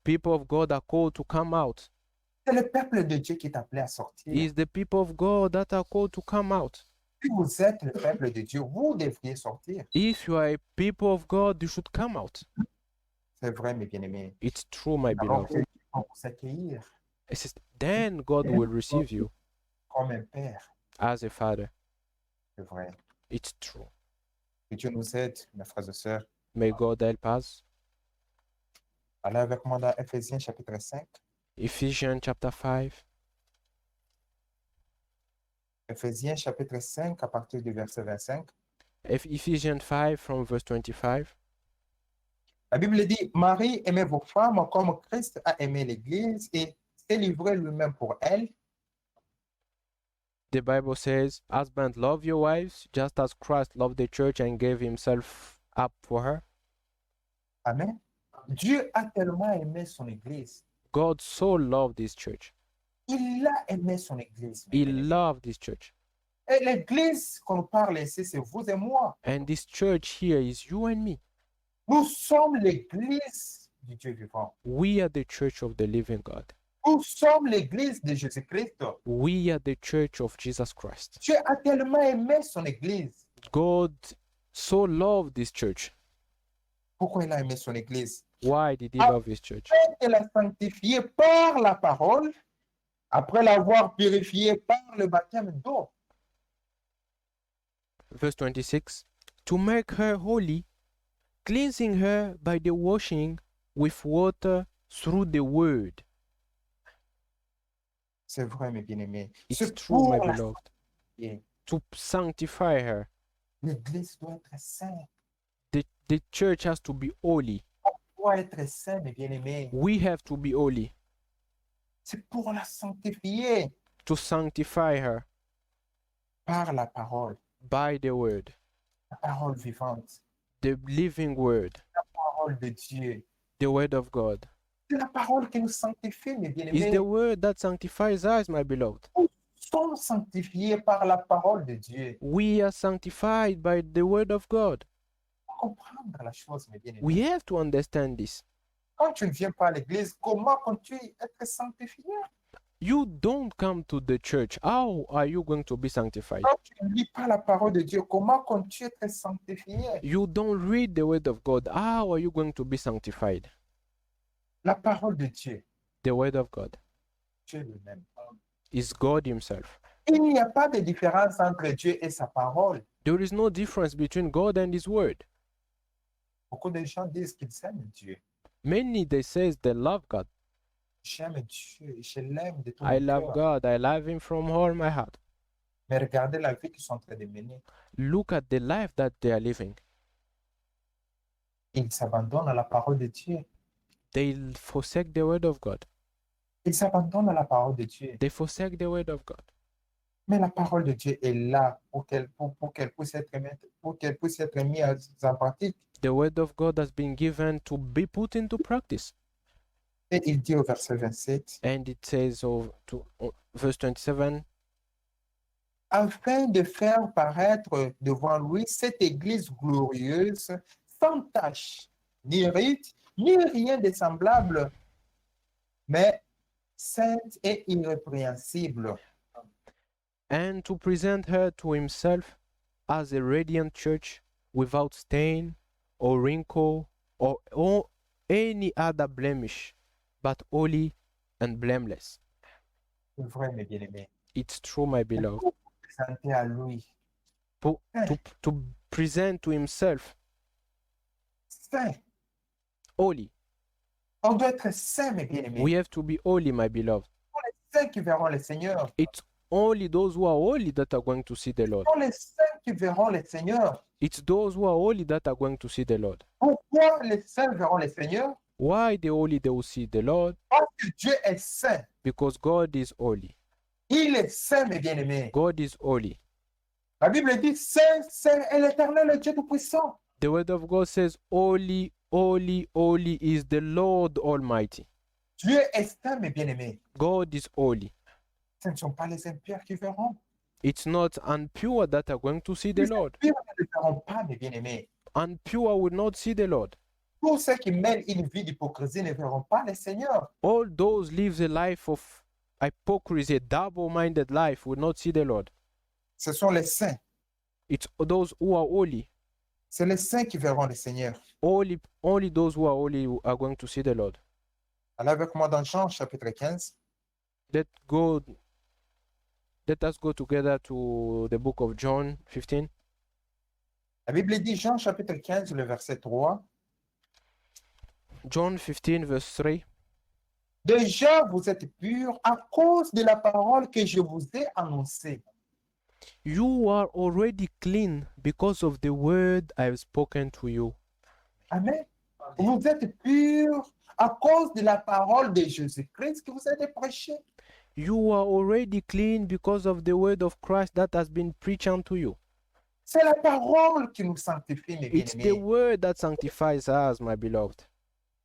S2: People of God are called to come out.
S1: C'est le peuple de Dieu qui est appelé à sortir.
S2: It's the people of God that are called to come out.
S1: Si vous êtes le peuple de Dieu, vous devriez sortir.
S2: If you are a people of God, you should come out.
S1: C'est vrai, mes bien-aimés.
S2: It's true, my
S1: Alors,
S2: beloved.
S1: Dieu va vous accueillir
S2: Then God will receive you
S1: comme un père.
S2: as a father.
S1: C'est vrai.
S2: It's true.
S1: Que Dieu nous aide, mes frères et sœurs.
S2: May God help us.
S1: Allez avec moi dans Éphésiens chapitre 5.
S2: Ephesians chapter 5.
S1: Éphésiens chapitre 5 à partir du verset 25.
S2: Ephesians 5 from verse 25.
S1: La Bible dit, Marie, aimez vos femmes comme Christ a aimé l'Église et s'est livré lui-même pour elle.
S2: The Bible says, husbands, love your wives just as Christ loved the church and gave himself up for her.
S1: Amen. Dieu a tellement aimé son Église.
S2: God so loved this church.
S1: Il a aimé son Église.
S2: He loved this church.
S1: Et l'Église qu'on parle ici, c'est vous et moi.
S2: And this church here is you and me.
S1: Nous sommes l'Église du Dieu vivant.
S2: We are the church of the living God.
S1: Nous sommes l'Église de Jésus-Christ.
S2: We are the church of Jesus Christ.
S1: Dieu a tellement aimé son Église.
S2: God so loved this church.
S1: Pourquoi il a aimé son Église?
S2: Why did he love his church?
S1: Il l'a sanctifié par la parole, après l'avoir purifié par le baptême d'eau.
S2: Verse 26. To make her holy, cleansing her by the washing with water through the word.
S1: C'est vrai, mes bien-aimés.
S2: It's
S1: C'est
S2: true, my
S1: pour la
S2: beloved.
S1: sanctifier.
S2: To sanctify her.
S1: L'Église doit être sainte.
S2: The church has to be holy.
S1: Doit être sainte, mes bien-aimés.
S2: We have to be holy.
S1: C'est pour la sanctifier
S2: To sanctify her
S1: par la parole
S2: word.
S1: La parole vivante.
S2: The living word.
S1: La parole de Dieu.
S2: The word of God.
S1: C'est la parole qui nous sanctifie, mes
S2: It's
S1: bien-aimés.
S2: the word that sanctifies us, my beloved.
S1: Nous sommes sanctifiés par la parole de Dieu.
S2: We are sanctified by the word of God.
S1: Comprendre la chose, mes bien-aimés.
S2: We have to understand this.
S1: Quand tu ne viens pas à l'église, comment peux-tu être sanctifié?
S2: You don't come to the church. How are you going to be sanctified?
S1: Quand tu ne lis pas la parole de Dieu, comment peux-tu être sanctifié?
S2: You don't read the word of God. How are you going to be sanctified?
S1: La parole de Dieu,
S2: The word of God
S1: Dieu lui-même.
S2: is God himself.
S1: Il n'y a pas de différence entre Dieu et sa parole.
S2: There is no difference between God and his word.
S1: Beaucoup de gens disent qu'ils aiment Dieu.
S2: Many they says they love God.
S1: J'aime Dieu, je l'aime de tout
S2: I
S1: mon
S2: love
S1: cœur.
S2: God. I love him from all my heart.
S1: Mais regardez la vie qu'ils sont en train de mener.
S2: Look at the life that they are living.
S1: Ils s'abandonnent à la parole de Dieu.
S2: They forsake the word of God.
S1: Ils s'abandonnent à la parole de Dieu.
S2: They forsake the word of God.
S1: Mais la parole de Dieu est là pour qu'elle puisse être mise en pratique.
S2: The word of God has been given to be put into practice.
S1: Et il dit au verset 27,
S2: And it says verse 27,
S1: afin de faire paraître devant lui cette Église glorieuse, sans tache, ni rite, ni rien de semblable, mais sainte et irrépréhensible.
S2: and to present her to himself as a radiant church without stain or wrinkle or any other blemish, but holy and blameless.
S1: C'est vrai, mes bien-aimés.
S2: It's true, my beloved.
S1: Présenter à lui.
S2: To present to himself
S1: Saint.
S2: holy.
S1: On doit être saint, mes bien-aimés.
S2: We have to be holy, my beloved.
S1: Les saints qui verront le Seigneur.
S2: It's only those who are holy that are going to see the Lord.
S1: Ce sont les saints qui verront le Seigneur.
S2: It's those who are holy that are going to see the Lord.
S1: Pourquoi les saints verront le Seigneur?
S2: Why the holy they will see the Lord?
S1: Parce que Dieu est saint.
S2: Because God is holy.
S1: Il est saint, mes bien-aimés.
S2: God is holy.
S1: La Bible dit, saint, saint est l'Éternel, le Dieu Tout-Puissant.
S2: The word of God says, holy, holy, holy is the Lord Almighty.
S1: Dieu est saint, mes bien-aimés.
S2: God is holy.
S1: Ce ne sont pas les impurs qui verront.
S2: It's not impure that are going to see the
S1: Les
S2: Lord.
S1: impurs ne le verront pas, mes bien-aimés.
S2: Impure will not see the Lord.
S1: Tous ceux qui mènent une vie d'hypocrisie ne verront pas le Seigneur.
S2: All those live a life of hypocrisy, a double-minded life, will not see the Lord.
S1: Ce sont les saints.
S2: It's those who are holy.
S1: C'est les saints qui verront le Seigneur.
S2: Only those who are holy are going to see the Lord.
S1: Allez avec moi dans Jean chapitre 15.
S2: Let's Let us go together to the book of John 15.
S1: La Bible dit, Jean chapitre 15, le verset 3.
S2: John 15, verse 3.
S1: Déjà, vous êtes purs à cause de la parole que je vous ai annoncée.
S2: You are already clean because of the word I have spoken to you.
S1: Amen. Vous êtes purs à cause de la parole de Jésus-Christ que vous avez prêchée.
S2: You are already clean because of the word of Christ that has been preached unto you.
S1: C'est la parole qui nous sanctifie, mes
S2: It's the
S1: bien-aimés.
S2: word that sanctifies us, my beloved.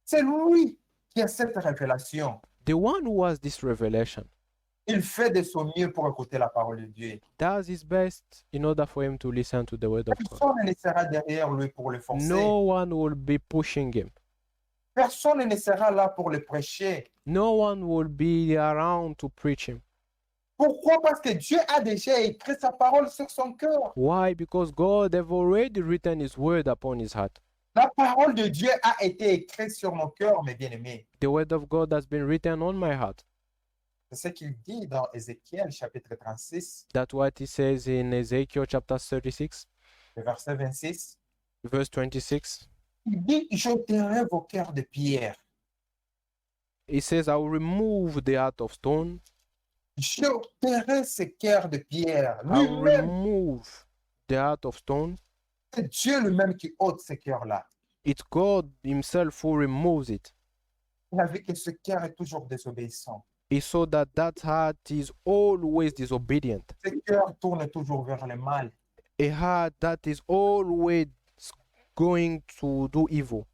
S1: C'est lui qui a cette révélation.
S2: The one who has this revelation
S1: Il fait de son mieux pour écouter la parole de Dieu.
S2: does his best in order for him to listen to the word of God.
S1: Personne ne sera derrière lui pour le forcer.
S2: No one will be pushing him.
S1: Personne ne sera là pour le prêcher.
S2: No one will be around to preach him.
S1: Pourquoi? Parce que Dieu a déjà écrit sa parole sur son cœur.
S2: Why? Because God have already written his word upon his heart.
S1: La parole de Dieu a été écrite sur mon cœur, mes bien-aimés.
S2: The word of God has been written on my heart.
S1: C'est ce qu'il dit dans Ézéchiel chapitre 36,
S2: That's what he says in Ezekiel chapter 36,
S1: le verset 26.
S2: verse 26.
S1: Il dit, j'ôterai vos cœurs de pierre.
S2: He says, I will remove the heart of stone.
S1: J'ôterai ces cœurs de pierre.
S2: I will
S1: Lui-même,
S2: remove the heart of stone.
S1: c'est Dieu lui-même qui ôte ces cœurs-là.
S2: It's God himself who removes it.
S1: Il a vu que ce cœur est toujours désobéissant.
S2: He saw that that heart is always disobedient.
S1: Ce cœur tourne toujours vers le mal.
S2: A heart that is always going to do evil.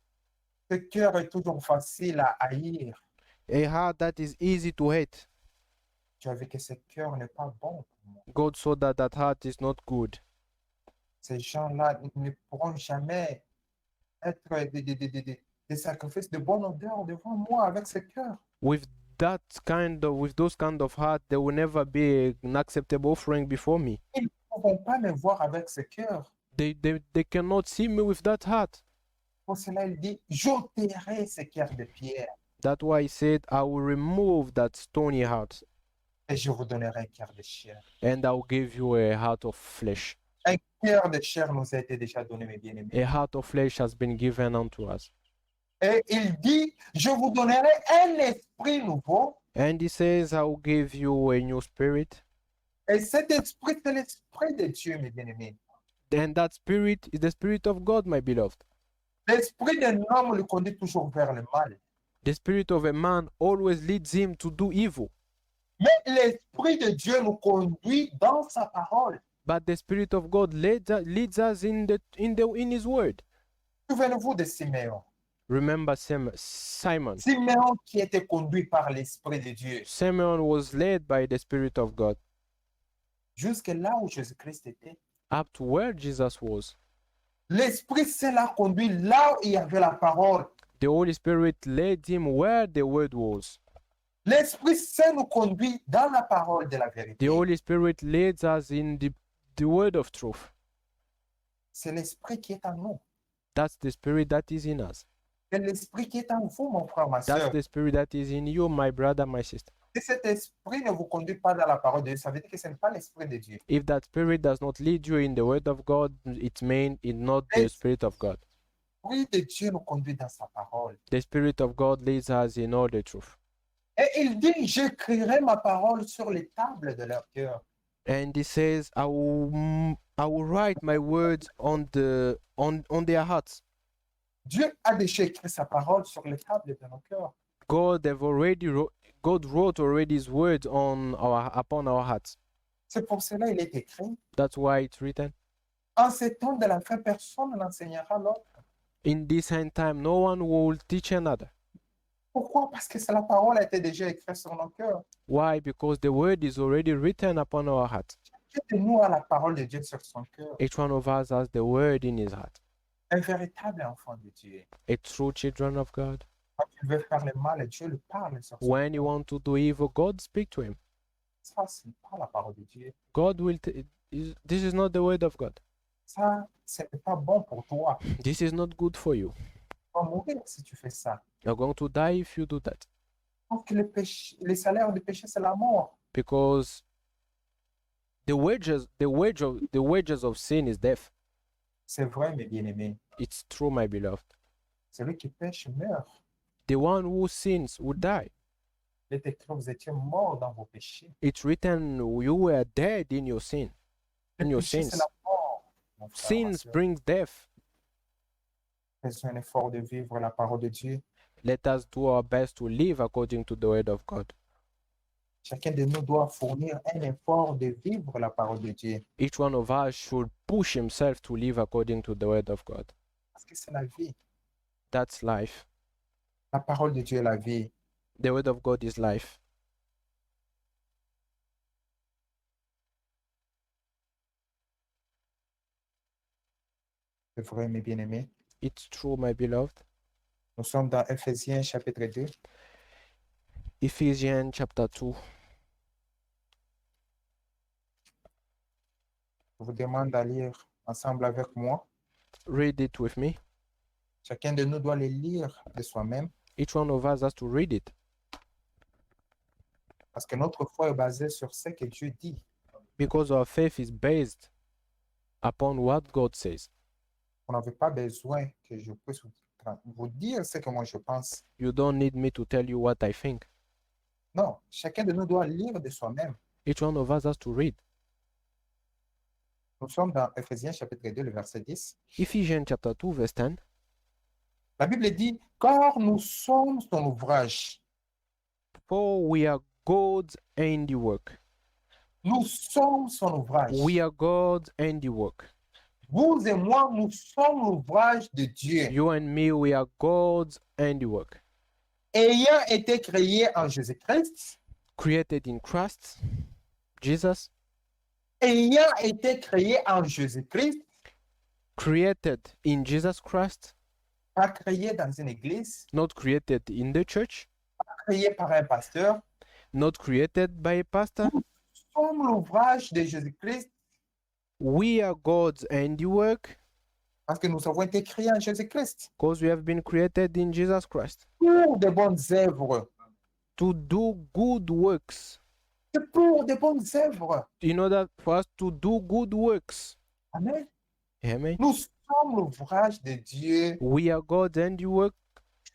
S1: Ce cœur est toujours facile à haïr.
S2: A heart that is easy to hate.
S1: Tu as vu que ce cœur n'est pas bon pour moi.
S2: God saw that that heart is not good.
S1: Ces gens-là ne pourront jamais être des sacrifices de bonne odeur devant moi avec ce cœur.
S2: With those kind of heart, there will never be an acceptable offering before me.
S1: Ils ne pourront pas me voir avec ce cœur.
S2: They cannot see me with that heart.
S1: Pour cela, il dit, j'ôterai ce cœur de pierre
S2: That's why he said, I will remove that stony heart
S1: et je vous donnerai un cœur de chair.
S2: and I will give you a heart of flesh.
S1: Un cœur de chair nous a été déjà donné, mes bien-aimés.
S2: A heart of flesh has been given unto us.
S1: Et il dit, je vous donnerai un esprit nouveau.
S2: And he says, I will give you a new spirit.
S1: Et cet esprit, c'est l'esprit de Dieu, mes bien-aimés.
S2: And that spirit is the spirit of God, my beloved.
S1: L'esprit d'un homme le conduit toujours vers le mal.
S2: The spirit of a man always leads him to do evil.
S1: Mais l'esprit de Dieu nous conduit dans sa parole.
S2: But the spirit of God leads us in his word.
S1: Souvenez-vous de Siméon.
S2: Remember Simon.
S1: Siméon qui était conduit par l'esprit de Dieu.
S2: Simeon was led by the spirit of God
S1: Jusque là où Jésus-Christ était.
S2: up to where Jesus was.
S1: L'Esprit Saint l'a conduit là où il y avait la parole.
S2: The Holy Spirit led him where the word was.
S1: L'Esprit Saint nous conduit dans la parole de la vérité.
S2: The Holy Spirit leads us in the word of truth.
S1: C'est l'Esprit qui est en nous.
S2: That's the spirit that is in us.
S1: C'est l'Esprit qui est en vous, mon frère, ma
S2: That's
S1: soeur.
S2: the spirit that is in you, my brother, my sister.
S1: Si cet esprit ne vous conduit pas dans la parole de Dieu, ça veut dire que ce n'est pas l'Esprit de Dieu.
S2: If that spirit does not lead you in the word of God, it's not the spirit of God.
S1: L'Esprit de Dieu nous conduit dans sa parole.
S2: The spirit of God leads us in all the truth.
S1: Et il dit, j'écrirai ma parole sur les tables de leur cœur.
S2: And he says, I will write my words on their hearts.
S1: Dieu a déjà écrit sa parole sur les tables de nos cœurs.
S2: God wrote already his words upon our hearts.
S1: C'est pour cela qu'il est écrit.
S2: That's why it's written.
S1: En ces temps de la fin, personne n'enseignera l'autre.
S2: In this end time, no one will teach another.
S1: Pourquoi? Parce que la parole a été déjà écrite sur nos cœurs.
S2: Why? Because the word is already written upon our hearts.
S1: Chacun de nous a la parole de Dieu sur son cœur.
S2: Each one of us has the word in his heart.
S1: Un véritable enfant de Dieu.
S2: A true children of God.
S1: Quand il veut faire le mal, Dieu lui parle sur son
S2: When you
S1: cœur.
S2: want to do evil, God speak to him.
S1: Ça, ce n'est pas la parole de Dieu.
S2: God will. This is not the word of God.
S1: Ça, ce n'est pas bon pour toi.
S2: This is not good for you.
S1: Tu vas mourir si tu fais ça.
S2: You're going to die if you do that.
S1: Parce que le salaire du péché, c'est la mort.
S2: Because The wages of sin is death.
S1: C'est vrai, mes bien-aimés.
S2: It's true, my beloved.
S1: Celui qui pêche meurt.
S2: The one who sins will die.
S1: Il est écrit, vous étiez morts dans vos péchés.
S2: It's written, you were dead in your sin,
S1: Le
S2: in your
S1: péché, c'est
S2: sins.
S1: la mort, mon frère, ma
S2: Sins
S1: sœur.
S2: brings death.
S1: Faisons un effort de vivre la parole de Dieu.
S2: Let us do our best to live according to the word of God.
S1: Chacun de nous doit fournir un effort de vivre la parole de Dieu.
S2: Each one of us should push himself to live according to the word of God.
S1: Parce que c'est la vie.
S2: That's life.
S1: La parole de Dieu est la vie.
S2: The word of God is life.
S1: C'est vrai, mes bien-aimés.
S2: It's true, my beloved.
S1: Nous sommes dans Éphésiens chapitre 2.
S2: Ephesians chapter 2.
S1: Je vous demande à lire ensemble avec moi.
S2: Read it with me.
S1: Chacun de nous doit le lire de soi-même
S2: Each one of us has to read it
S1: parce que notre foi est basée sur ce que Dieu dit.
S2: because our faith is based upon what God says.
S1: Vous n'avez pas besoin que je puisse vous dire ce que moi je pense.
S2: You don't need me to tell you what I think.
S1: Non, chacun de nous doit lire de soi-même.
S2: Each one of us has to read.
S1: Nous sommes dans Éphésiens chapitre 2, le verset 10.
S2: Ephesians chapter 2, verse 10.
S1: La Bible dit, car nous sommes son ouvrage.
S2: For we are God's handiwork.
S1: Nous sommes son ouvrage.
S2: We are God's handiwork.
S1: Vous et moi, nous sommes l'ouvrage de Dieu,
S2: You and me, we are God's handiwork.
S1: ayant été créés en Jésus-Christ,
S2: Created in Christ, Jesus.
S1: ayant été créés en Jésus-Christ,
S2: Created in Jesus Christ,
S1: pas créés dans une église,
S2: not created in the church,
S1: créés par un pasteur.
S2: not created by a pastor.
S1: Nous sommes l'ouvrage de Jésus-Christ
S2: We are God's handiwork
S1: parce que nous avons été créés en Jésus-Christ
S2: because we have been created in Jesus Christ
S1: pour de bonnes œuvres.
S2: to do good works.
S1: C'est pour de bonnes œuvres.
S2: In order for us to do good works.
S1: Amen.
S2: Amen.
S1: Nous sommes l'ouvrage de Dieu
S2: We are God's handiwork,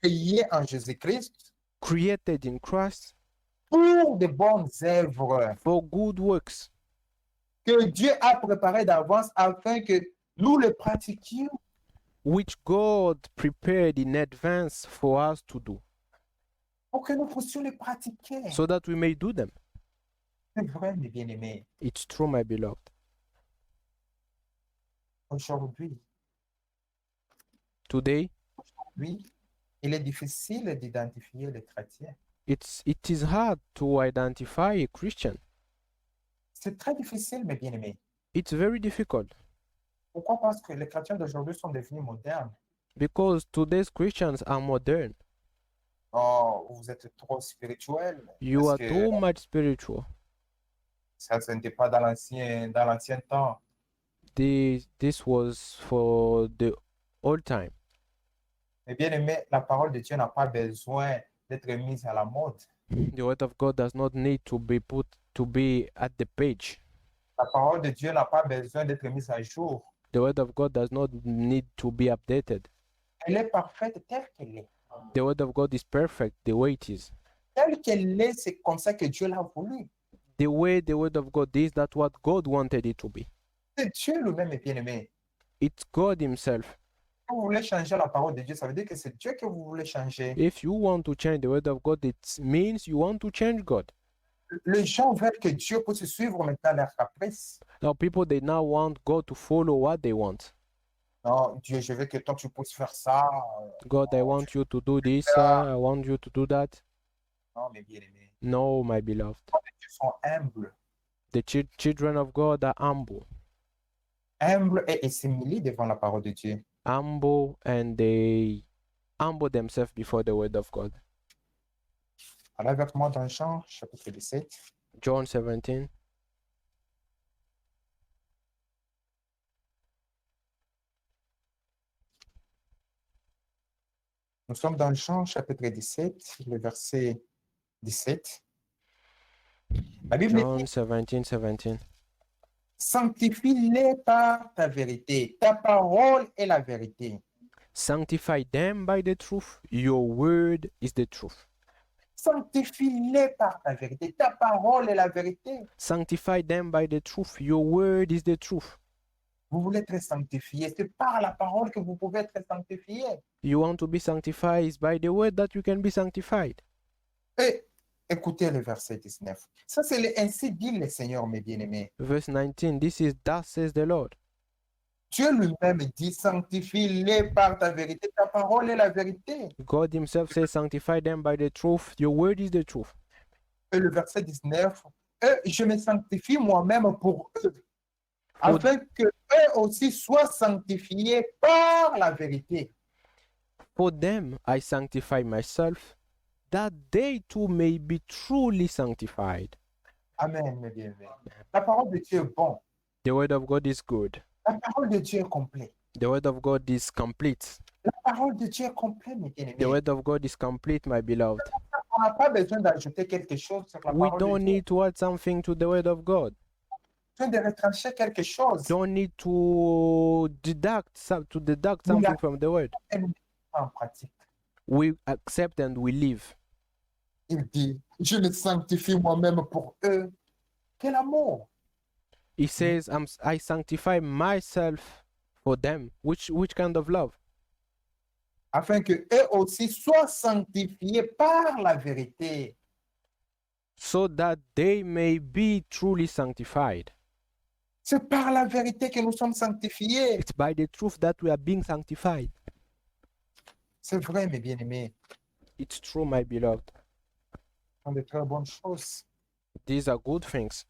S1: créé en Jésus-Christ
S2: created in Christ
S1: pour de bonnes œuvres
S2: for good works,
S1: que Dieu a préparées d'avance afin que nous les pratiquions.
S2: which God prepared in advance for us to do,
S1: Pour que nous puissions les pratiquer.
S2: so that we may do them.
S1: C'est vrai, mes bien-aimés.
S2: It's true, my beloved.
S1: Aujourd'hui,
S2: Today,
S1: oui, il est difficile d'identifier les chrétiens.
S2: it is hard to identify a Christian.
S1: C'est très difficile, mes bien-aimés.
S2: It's very difficult
S1: Pourquoi? Parce que les chrétiens d'aujourd'hui sont devenus modernes.
S2: because today's Christians are modern.
S1: Oh, vous êtes trop spirituel.
S2: You
S1: Parce
S2: are
S1: que
S2: too much spiritual.
S1: ça, ce n'était pas dans l'ancien temps.
S2: This was for the old time.
S1: Mais bien aimé, la parole de Dieu n'a pas besoin d'être mise à la mode.
S2: The word of God does not need to be at the page.
S1: La parole de Dieu n'a pas besoin d'être mise à jour.
S2: The word of God does not need to be updated.
S1: Elle est parfaite telle qu'elle est.
S2: The word of God is perfect the way it is.
S1: Telle qu'elle est, c'est comme ça que Dieu l'a voulu.
S2: The way the word of God is, that's what God wanted it to be.
S1: C'est Dieu lui-même, mes bien-aimés.
S2: It's God himself.
S1: Si vous voulez changer la parole de Dieu, ça veut dire que c'est Dieu que vous voulez changer.
S2: If you want to change the word of God, it means you want to change God.
S1: Les gens veulent que Dieu puisse suivre maintenant leurs caprices.
S2: Now people, they now want God to follow what they want.
S1: Non, Dieu, je veux que toi, tu puisses faire ça.
S2: God, I want you to do this. I want you to do that.
S1: Non, mes bien-aimés.
S2: No, my beloved.
S1: Les Dieu sont humbles.
S2: The children of God are humble.
S1: Humbles et assimilés devant la parole de Dieu.
S2: Humble, and they humble themselves before the word of God.
S1: Allez avec moi dans Jean, chapitre 17.
S2: John 17.
S1: Nous sommes dans Jean, chapitre 17, le verset 17. La Bible
S2: John
S1: dit,
S2: 17:17.
S1: Sanctifie-les par ta vérité. Ta parole est la vérité.
S2: Sanctify them by the truth. Your word is the truth.
S1: Sanctifie-les par ta vérité. Ta parole est la vérité.
S2: Sanctify them by the truth. Your word is the truth.
S1: Vous voulez être sanctifié. C'est par la parole que vous pouvez être sanctifié.
S2: You want to be sanctified, it's by the word that you can be sanctified.
S1: Et écoutez le verset 19. Ça, c'est ainsi dit le Seigneur, mes bien-aimés.
S2: Verse 19, this is thus says the Lord.
S1: Dieu lui-même dit, sanctifie-les par ta vérité. Ta parole est la vérité.
S2: God himself says, sanctify them by the truth. Your word is the truth.
S1: Et le verset 19, je me sanctifie moi-même pour eux, afin que eux aussi soient sanctifiés par la vérité.
S2: For them I sanctify myself, that they too may be truly sanctified.
S1: Amen, mes bien-aimés. La parole de Dieu est bonne.
S2: The word of God is good.
S1: La parole de Dieu est complète.
S2: The word of God is complete.
S1: La parole de Dieu est complète, mes bien-aimés.
S2: The word of God is complete, my beloved.
S1: On n'a pas besoin d'ajouter quelque chose sur la
S2: We
S1: parole de
S2: don't
S1: Dieu.
S2: need to add something to the word of God.
S1: Besoin de retrancher quelque chose.
S2: Don't need to deduct something from the word.
S1: Et nous mettons en pratique.
S2: We accept and we live.
S1: Il dit, je me sanctifie moi-même pour eux. Quel amour!
S2: He says, I sanctify myself for them. Which kind of love?
S1: Afin que eux aussi soient sanctifiés par la vérité.
S2: So that they may be truly sanctified.
S1: C'est par la vérité que nous sommes sanctifiés.
S2: It's by the truth that we are being sanctified.
S1: C'est vrai, mes bien-aimés.
S2: It's true, my beloved.
S1: Ce sont de très bonnes choses.
S2: These are good things.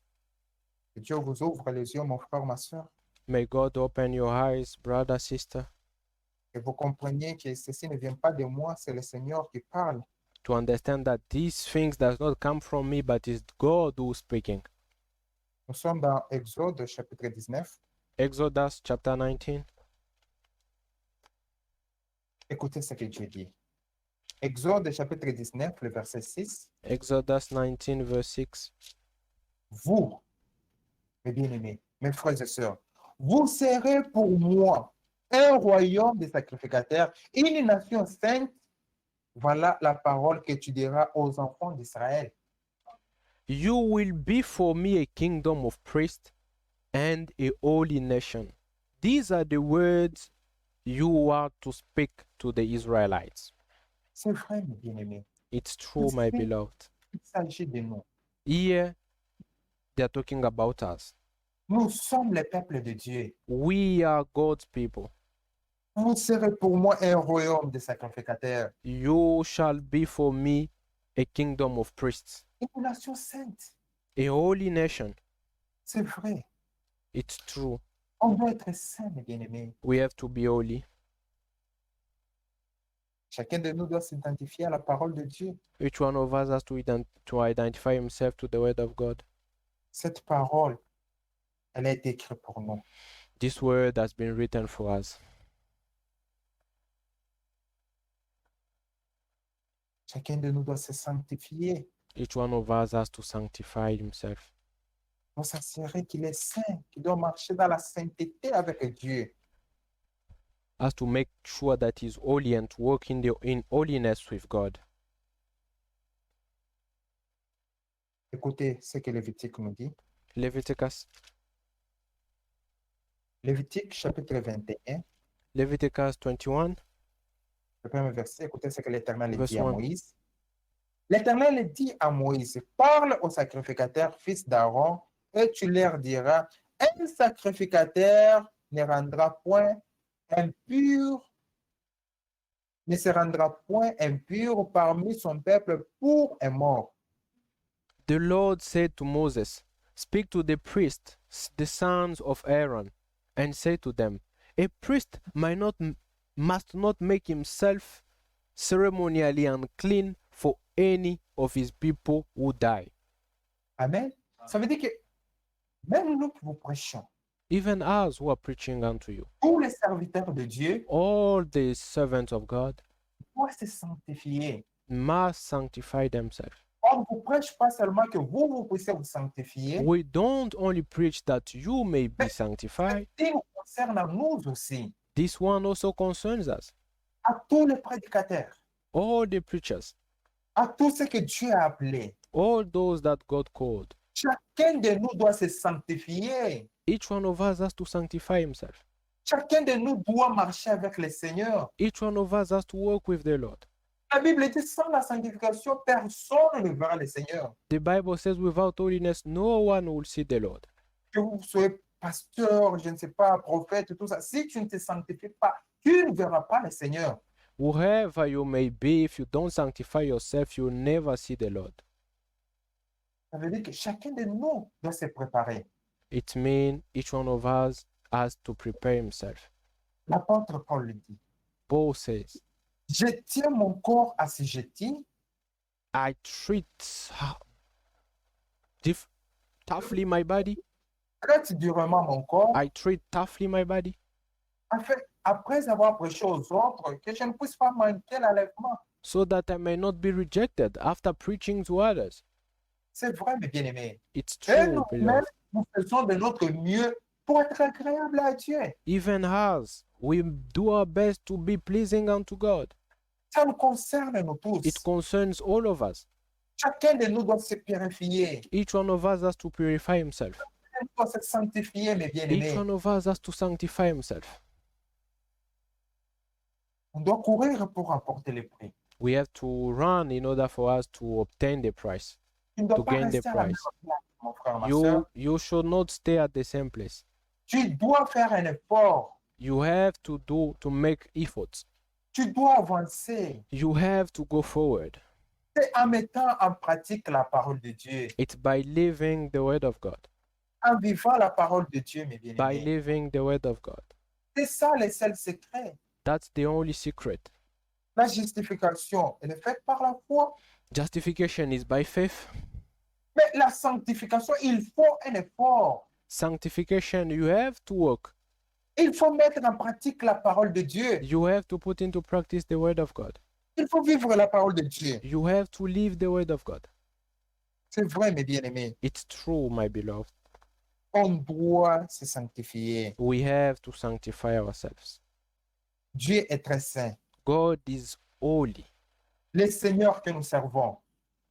S1: Que Dieu vous ouvre les yeux, mon frère, ma soeur.
S2: May God open your eyes, brother, sister,
S1: Que vous compreniez que ceci ne vient pas de moi, c'est le Seigneur qui parle.
S2: to understand that these things does not come from me, but is God who is speaking.
S1: Nous sommes dans Exode chapitre 19.
S2: Exodus chapter 19.
S1: Écoutez ce que Dieu dit. Exode chapitre 19, le verset 6.
S2: Exodus 19, verse 6.
S1: Vous, mes bien-aimés, mes frères et sœurs, vous serez pour moi un royaume de sacrificateurs, une nation sainte. Voilà la parole que tu diras aux enfants d'Israël.
S2: You will be for me a kingdom of priests and a holy nation. These are the words you are to speak to the Israelites.
S1: C'est vrai, mes bien-aimés.
S2: It's true, my beloved.
S1: Il s'agit de nous.
S2: Here, they are talking about us.
S1: Nous sommes le peuple de Dieu.
S2: We are God's people.
S1: Vous serez pour moi un royaume de sacrificateurs,
S2: You shall be for me a kingdom of priests,
S1: une nation sainte.
S2: a holy nation.
S1: C'est vrai.
S2: It's true.
S1: On doit être saint, mes bien-aimés.
S2: We have to be holy.
S1: Chacun de nous doit s'identifier à la parole de Dieu.
S2: Each one of us has to identify himself to the word of God.
S1: Cette parole, elle a été écrite pour nous.
S2: This word has been written for us.
S1: Chacun de nous doit se sanctifier.
S2: Each one of us has to sanctify himself.
S1: Doit s'assurer qu'il est saint, qu'il doit marcher dans la sainteté avec Dieu.
S2: Has to make sure that he's holy and to walk in holiness with God.
S1: Écoutez ce que Lévitique nous dit.
S2: Leviticus
S1: Lévitique chapitre 21,
S2: Leviticus 21,
S1: le premier verset, écoutez ce que l'Éternel
S2: Verse
S1: dit à
S2: 1.
S1: Moïse. L'Éternel dit à Moïse, parle aux sacrificateurs, fils d'Aaron, et tu leur diras, un sacrificateur ne rendra point impur, ne se rendra point impur parmi son peuple pour un mort.
S2: the Lord said to Moses, speak to the priests, the sons of Aaron, and say to them, a priest must not make himself ceremonially unclean for any of his people who die.
S1: Amen. Ça veut dire que même nous qui vous prêchons,
S2: Even us who are preaching unto you,
S1: tous les serviteurs de Dieu
S2: all the servants of God
S1: doivent se sanctifier.
S2: must sanctify themselves.
S1: On ne vous prêche pas seulement que vous puissiez vous sanctifier,
S2: We don't only preach that you may be
S1: mais
S2: sanctified.
S1: ceci nous concerne à nous aussi,
S2: This one also concerns us,
S1: à tous les prédicateurs,
S2: all the preachers,
S1: à tous ceux que Dieu a appelés.
S2: all those that God called.
S1: Chacun de nous doit se sanctifier.
S2: Each one of us has to sanctify himself.
S1: Chacun de nous doit marcher avec le Seigneur.
S2: Each one of us has to work with the Lord.
S1: La Bible dit, sans la sanctification, personne ne verra le Seigneur.
S2: The Bible says without holiness, no one will see the Lord.
S1: Que vous soyez pasteur, je ne sais pas, prophète, tout ça. Si tu ne te sanctifies pas, tu ne verras pas le Seigneur.
S2: Whoever you may be, if you don't sanctify yourself, you'll never see the Lord.
S1: Ça veut dire que chacun de nous doit se préparer.
S2: It means each one of us has to prepare himself.
S1: L'apôtre Paul le dit.
S2: Paul says,
S1: Je tiens mon corps assujetti
S2: I treat toughly my body.
S1: traite durement mon corps,
S2: I treat toughly my body,
S1: afin, après avoir prêché aux autres, que je ne puisse pas manquer l'enlèvement.
S2: so that I may not be rejected after preaching to others.
S1: C'est vrai, mes bien-aimés.
S2: It's
S1: Et
S2: true,
S1: nous-mêmes,
S2: beloved.
S1: nous faisons de notre mieux pour être agréables à Dieu.
S2: Even us, we do our best to be pleasing unto God.
S1: Ça nous concerne, nous tous.
S2: It concerns all of us.
S1: Chacun de nous doit se purifier.
S2: Each one of us has to purify himself.
S1: Chacun de nous doit se sanctifier, mes
S2: Each
S1: bien-aimés.
S2: one of us has to sanctify himself.
S1: On doit courir pour remporter le prix.
S2: We have to run in order for us to obtain the prize.
S1: Tu ne dois
S2: To
S1: pas
S2: gain the
S1: rester à la même
S2: prize.
S1: place, mon frère, ma soeur.
S2: You should not stay at the same place.
S1: Tu dois faire un effort.
S2: You have to make efforts.
S1: Tu dois avancer.
S2: You have to go forward.
S1: C'est en mettant en pratique la parole de Dieu,
S2: It's by living the word of God.
S1: en vivant la parole de Dieu, mes
S2: By
S1: bien-aimés.
S2: living the word of God.
S1: C'est ça le seul secret.
S2: That's the only secret.
S1: La justification, elle est faite par la foi.
S2: Justification is by faith.
S1: Mais la sanctification, il faut un effort.
S2: Sanctification, you have to work.
S1: Il faut mettre en pratique la parole de Dieu.
S2: You have to put into practice the word of God.
S1: Il faut vivre la parole de Dieu.
S2: You have to live the word of God.
S1: C'est vrai, mes bien-aimés.
S2: It's true, my beloved.
S1: On doit se sanctifier.
S2: We have to sanctify ourselves.
S1: Dieu est très saint.
S2: God is holy.
S1: Le Seigneur que nous servons,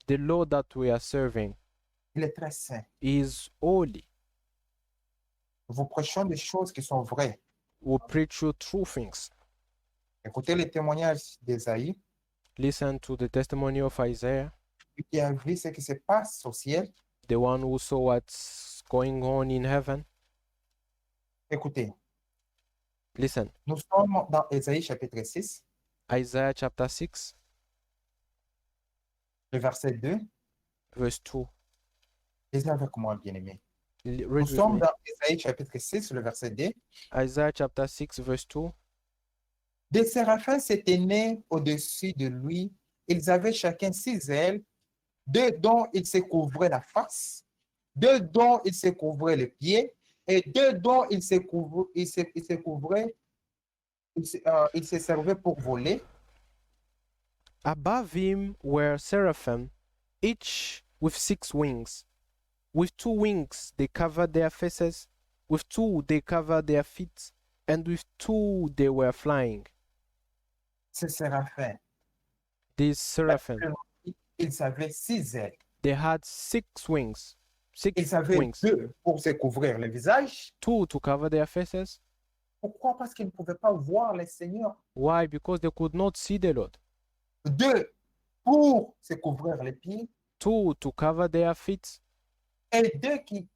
S2: The Lord that we are serving
S1: il est très saint.
S2: is holy.
S1: Nous prêchons des choses qui sont vraies.
S2: We preach you true things.
S1: Écoutez les témoignages d'Ésaïe,
S2: Listen to the testimony of Isaiah,
S1: qui a vu ce qui se passe au ciel.
S2: the one who saw what's going on in heaven.
S1: Écoutez,
S2: Listen,
S1: nous sommes dans Ésaïe chapitre 6,
S2: Isaiah chapter 6,
S1: le verset 2.
S2: verse 2.
S1: Lisez avec moi, bien-aimés.
S2: Read
S1: Nous
S2: with
S1: sommes
S2: me.
S1: dans Ésaïe chapitre 6, le verset 2.
S2: Isaiah chapter 6, verse 2.
S1: Des séraphins s'étaient nés au-dessus de lui. Ils avaient chacun 6 ailes, 2 dont ils se couvraient la face, 2 dont ils se couvraient les pieds, et 2 dont ils se servaient pour voler.
S2: Above him were seraphim, each with 6 wings. With 2 wings they covered their faces, with 2 they covered their feet, and with 2 they were flying.
S1: Ces séraphins,
S2: These seraphim,
S1: ils avaient 6 ailes.
S2: they had 6 wings. 6
S1: Ils avaient
S2: wings.
S1: 2 pour se couvrir le visage.
S2: 2 to cover their faces.
S1: Pourquoi? Parce qu'ils ne pouvaient pas voir le Seigneur.
S2: Why? Because they could not see the Lord.
S1: 2 pour se couvrir les pieds.
S2: 2 to cover their feet,
S1: Et 2 qui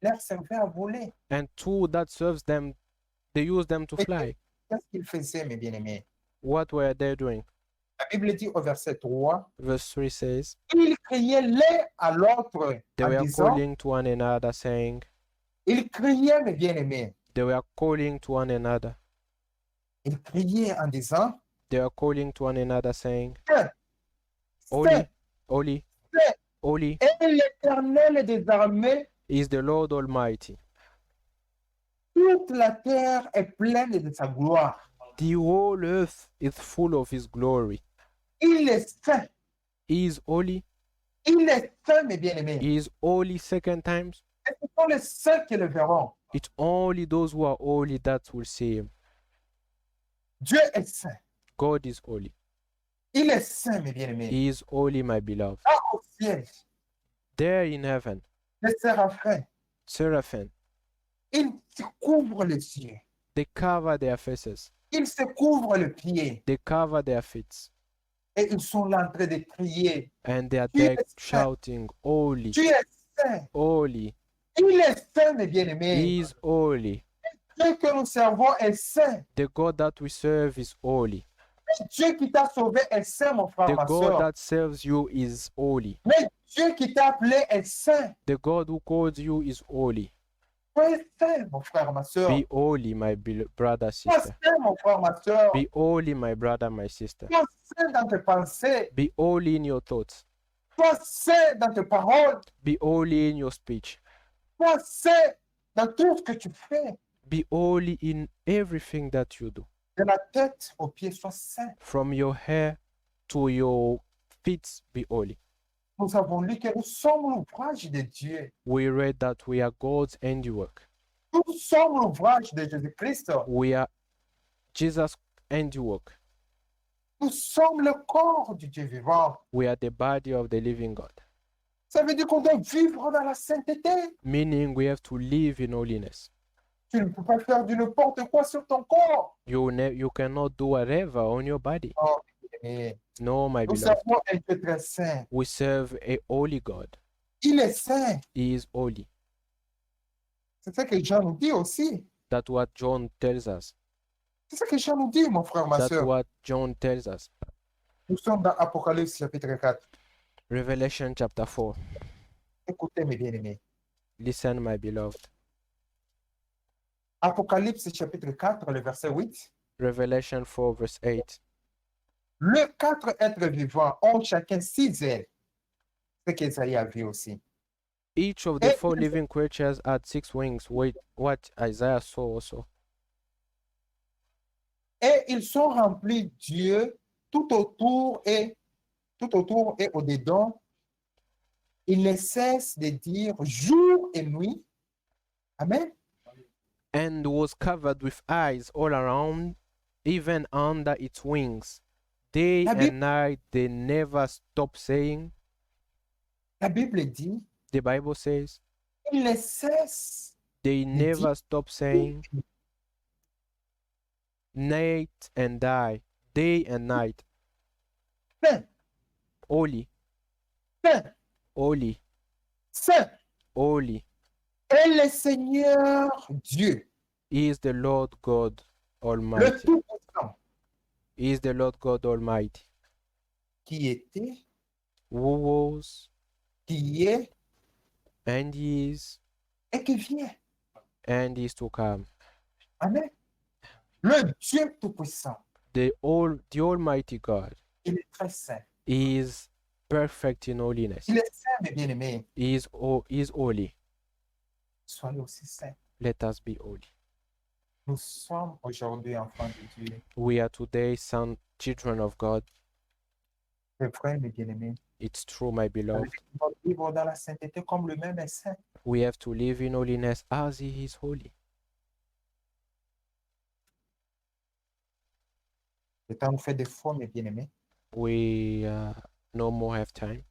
S1: leur servaient à voler.
S2: and 2 that serves them, they use them to fly.
S1: Qu'est-ce qu'ils faisaient, mes bien-aimés?
S2: What were they doing?
S1: La Bible dit au verset 3,
S2: Verse 3 says,
S1: ils criaient l'un à l'autre
S2: they
S1: en
S2: were
S1: disant,
S2: calling to one another, saying,
S1: ils criaient, mes bien-aimés,
S2: they were calling to one another.
S1: ils criaient en disant,
S2: They were calling to one another, saying,
S1: Saint,
S2: Holy,
S1: Saint,
S2: holy,
S1: Saint
S2: holy
S1: est l'Éternel des armées,
S2: is the Lord Almighty.
S1: toute la terre est pleine de sa gloire.
S2: The whole earth is full of his glory.
S1: Il est saint,
S2: He is holy,
S1: Il est saint, mes bien-aimés.
S2: He is holy second times.
S1: Et ce sont les saints qui le verront.
S2: It's only those who are holy that will see him.
S1: Dieu est saint.
S2: God is holy.
S1: Il est saint, mes bien-aimés.
S2: He is holy, my beloved.
S1: Là au ciel,
S2: There in heaven,
S1: les séraphins,
S2: seraphim,
S1: ils se couvrent les yeux.
S2: they cover their faces.
S1: Ils se couvrent le pied.
S2: They cover their feet.
S1: Et ils sont là en train de crier.
S2: And they are
S1: Tu es
S2: there
S1: saint.
S2: shouting, holy,
S1: Tu es saint.
S2: holy.
S1: Il est saint, mes bien-aimés.
S2: He is holy.
S1: Dieu que nous servons est saint.
S2: The God that we serve is holy.
S1: Dieu qui t'a sauvé est saint, mon frère,
S2: The
S1: ma
S2: God
S1: soeur.
S2: that serves you is holy.
S1: Mais Dieu qui t'a appelé est saint.
S2: The God who calls you is holy.
S1: Sois saint, mon frère, ma soeur.
S2: Be holy, my brother,
S1: Sois
S2: sister.
S1: saint, mon frère, ma soeur.
S2: Be holy, my brother, my sister.
S1: Sois saint dans tes pensées.
S2: Be holy in your thoughts.
S1: Sois saint dans tes paroles.
S2: Be holy in your speech.
S1: Sois saint dans tout ce que tu fais.
S2: Be holy in everything that you do.
S1: De la tête aux pieds, sois saint.
S2: From your hair to your feet, be holy.
S1: Nous avons lu que nous sommes l'ouvrage de Dieu.
S2: We read that we are God's handiwork.
S1: Nous sommes l'ouvrage de Jésus-Christ.
S2: We are Jesus' handiwork.
S1: Nous sommes le corps du Dieu vivant.
S2: We are the body of the living God.
S1: Ça veut dire qu'on doit vivre dans la sainteté.
S2: Meaning we have to live in holiness.
S1: Tu ne peux pas faire du n'importe quoi sur ton corps.
S2: You cannot do whatever on your body.
S1: Oh, mais
S2: No, my
S1: nous
S2: beloved.
S1: servons un Dieu très saint.
S2: We serve a holy God.
S1: Il est saint.
S2: He is holy.
S1: C'est ça que Jean nous dit aussi.
S2: That's what John tells us.
S1: C'est ça que Jean nous dit, mon frère, ma
S2: That's
S1: soeur.
S2: what John tells us.
S1: Nous sommes dans Apocalypse chapitre 4.
S2: Revelation chapter 4.
S1: Écoutez, mes bien-aimés.
S2: Listen, my beloved.
S1: Apocalypse chapitre 4, le verset 8.
S2: Revelation 4, verse 8.
S1: Les quatre êtres vivants ont chacun 6 ailes. C'est ce qu'Ésaïe a vu aussi.
S2: Each of the 4 living creatures had 6 wings. Wait, what Isaiah saw also.
S1: Et ils sont remplis Dieu tout autour et au-dedans. Ils ne cessent de dire jour et nuit. Amen.
S2: And was covered with eyes all around, even under its wings. Day
S1: La Bible-
S2: and night they never stop saying.
S1: La Bible dit,
S2: The Bible says
S1: ils ne cessent.
S2: they never stop saying night and day and night.
S1: Saint,
S2: Holy,
S1: Saint,
S2: holy,
S1: Saint
S2: holy
S1: est le Seigneur Dieu,
S2: is the Lord God
S1: le
S2: Almighty.
S1: Tout-Puissant,
S2: Is the Lord God Almighty,
S1: qui était,
S2: who was
S1: qui est
S2: and is
S1: et qui vient.
S2: and is to come.
S1: Amen. Le Dieu Tout-Puissant,
S2: The Almighty God
S1: il est très saint.
S2: is perfect in holiness.
S1: Il est saint, mes bien-aimés.
S2: Is holy.
S1: Soyez aussi saints.
S2: Let us be holy.
S1: Nous sommes aujourd'hui enfants de Dieu.
S2: We are today children of God.
S1: C'est vrai, mes bien-aimés.
S2: It's true, my beloved.
S1: Nous devons vivre dans la sainteté comme lui-même est saint.
S2: We have to live in holiness as He is holy.
S1: Le temps nous fait défaut, mes bien-aimés.
S2: We no more have time.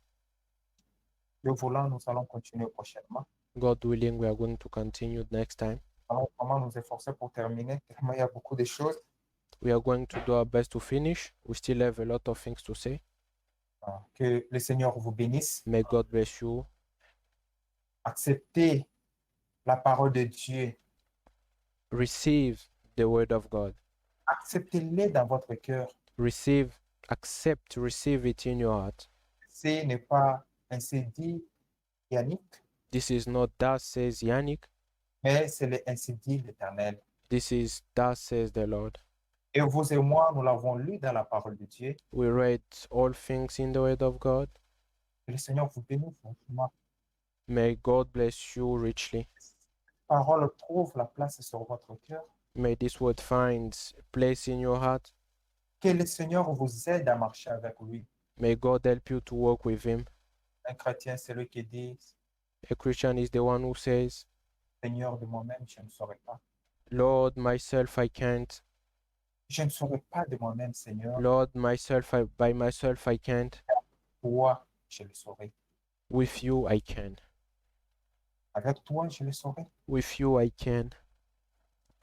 S1: Le volant, nous allons continuer prochainement.
S2: God willing, we are going to continue next time.
S1: Nous allons vraiment nous efforcer pour terminer. Tellement il y a beaucoup de choses.
S2: We are going to do our best to finish. We still have a lot of things to say.
S1: Que le Seigneur vous bénisse.
S2: May God bless you.
S1: Acceptez la parole de Dieu.
S2: Receive the word of God.
S1: Acceptez-les dans votre cœur.
S2: Receive it in your heart.
S1: Ce n'est pas un CD Yannick,
S2: This is not thus says Yannick.
S1: mais c'est le ainsi dit l'Éternel.
S2: This is thus says the Lord.
S1: Et vous et moi, nous l'avons lu dans la parole de Dieu.
S2: We read all things in the word of God.
S1: Que le Seigneur vous bénisse. Franchement.
S2: May God bless you richly.
S1: La parole trouve la place sur votre cœur.
S2: May this word find place in your heart.
S1: Que le Seigneur vous aide à marcher avec lui.
S2: May God help you to walk with Him.
S1: Un chrétien, c'est celui qui dit,
S2: A Christian is the one who says,
S1: Seigneur, de moi-même, je ne saurais pas.
S2: Lord, myself I can't.
S1: Je ne saurais pas de moi-même, Seigneur.
S2: Lord, by myself I can't.
S1: Toi, je le saurai.
S2: With you I can.
S1: Avec toi, je le saurai.
S2: With you I can.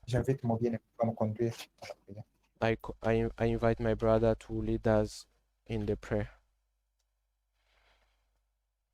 S1: J'invite mon bien-aimé à me conduire à la prière.
S2: I invite my brother to lead us in the prayer.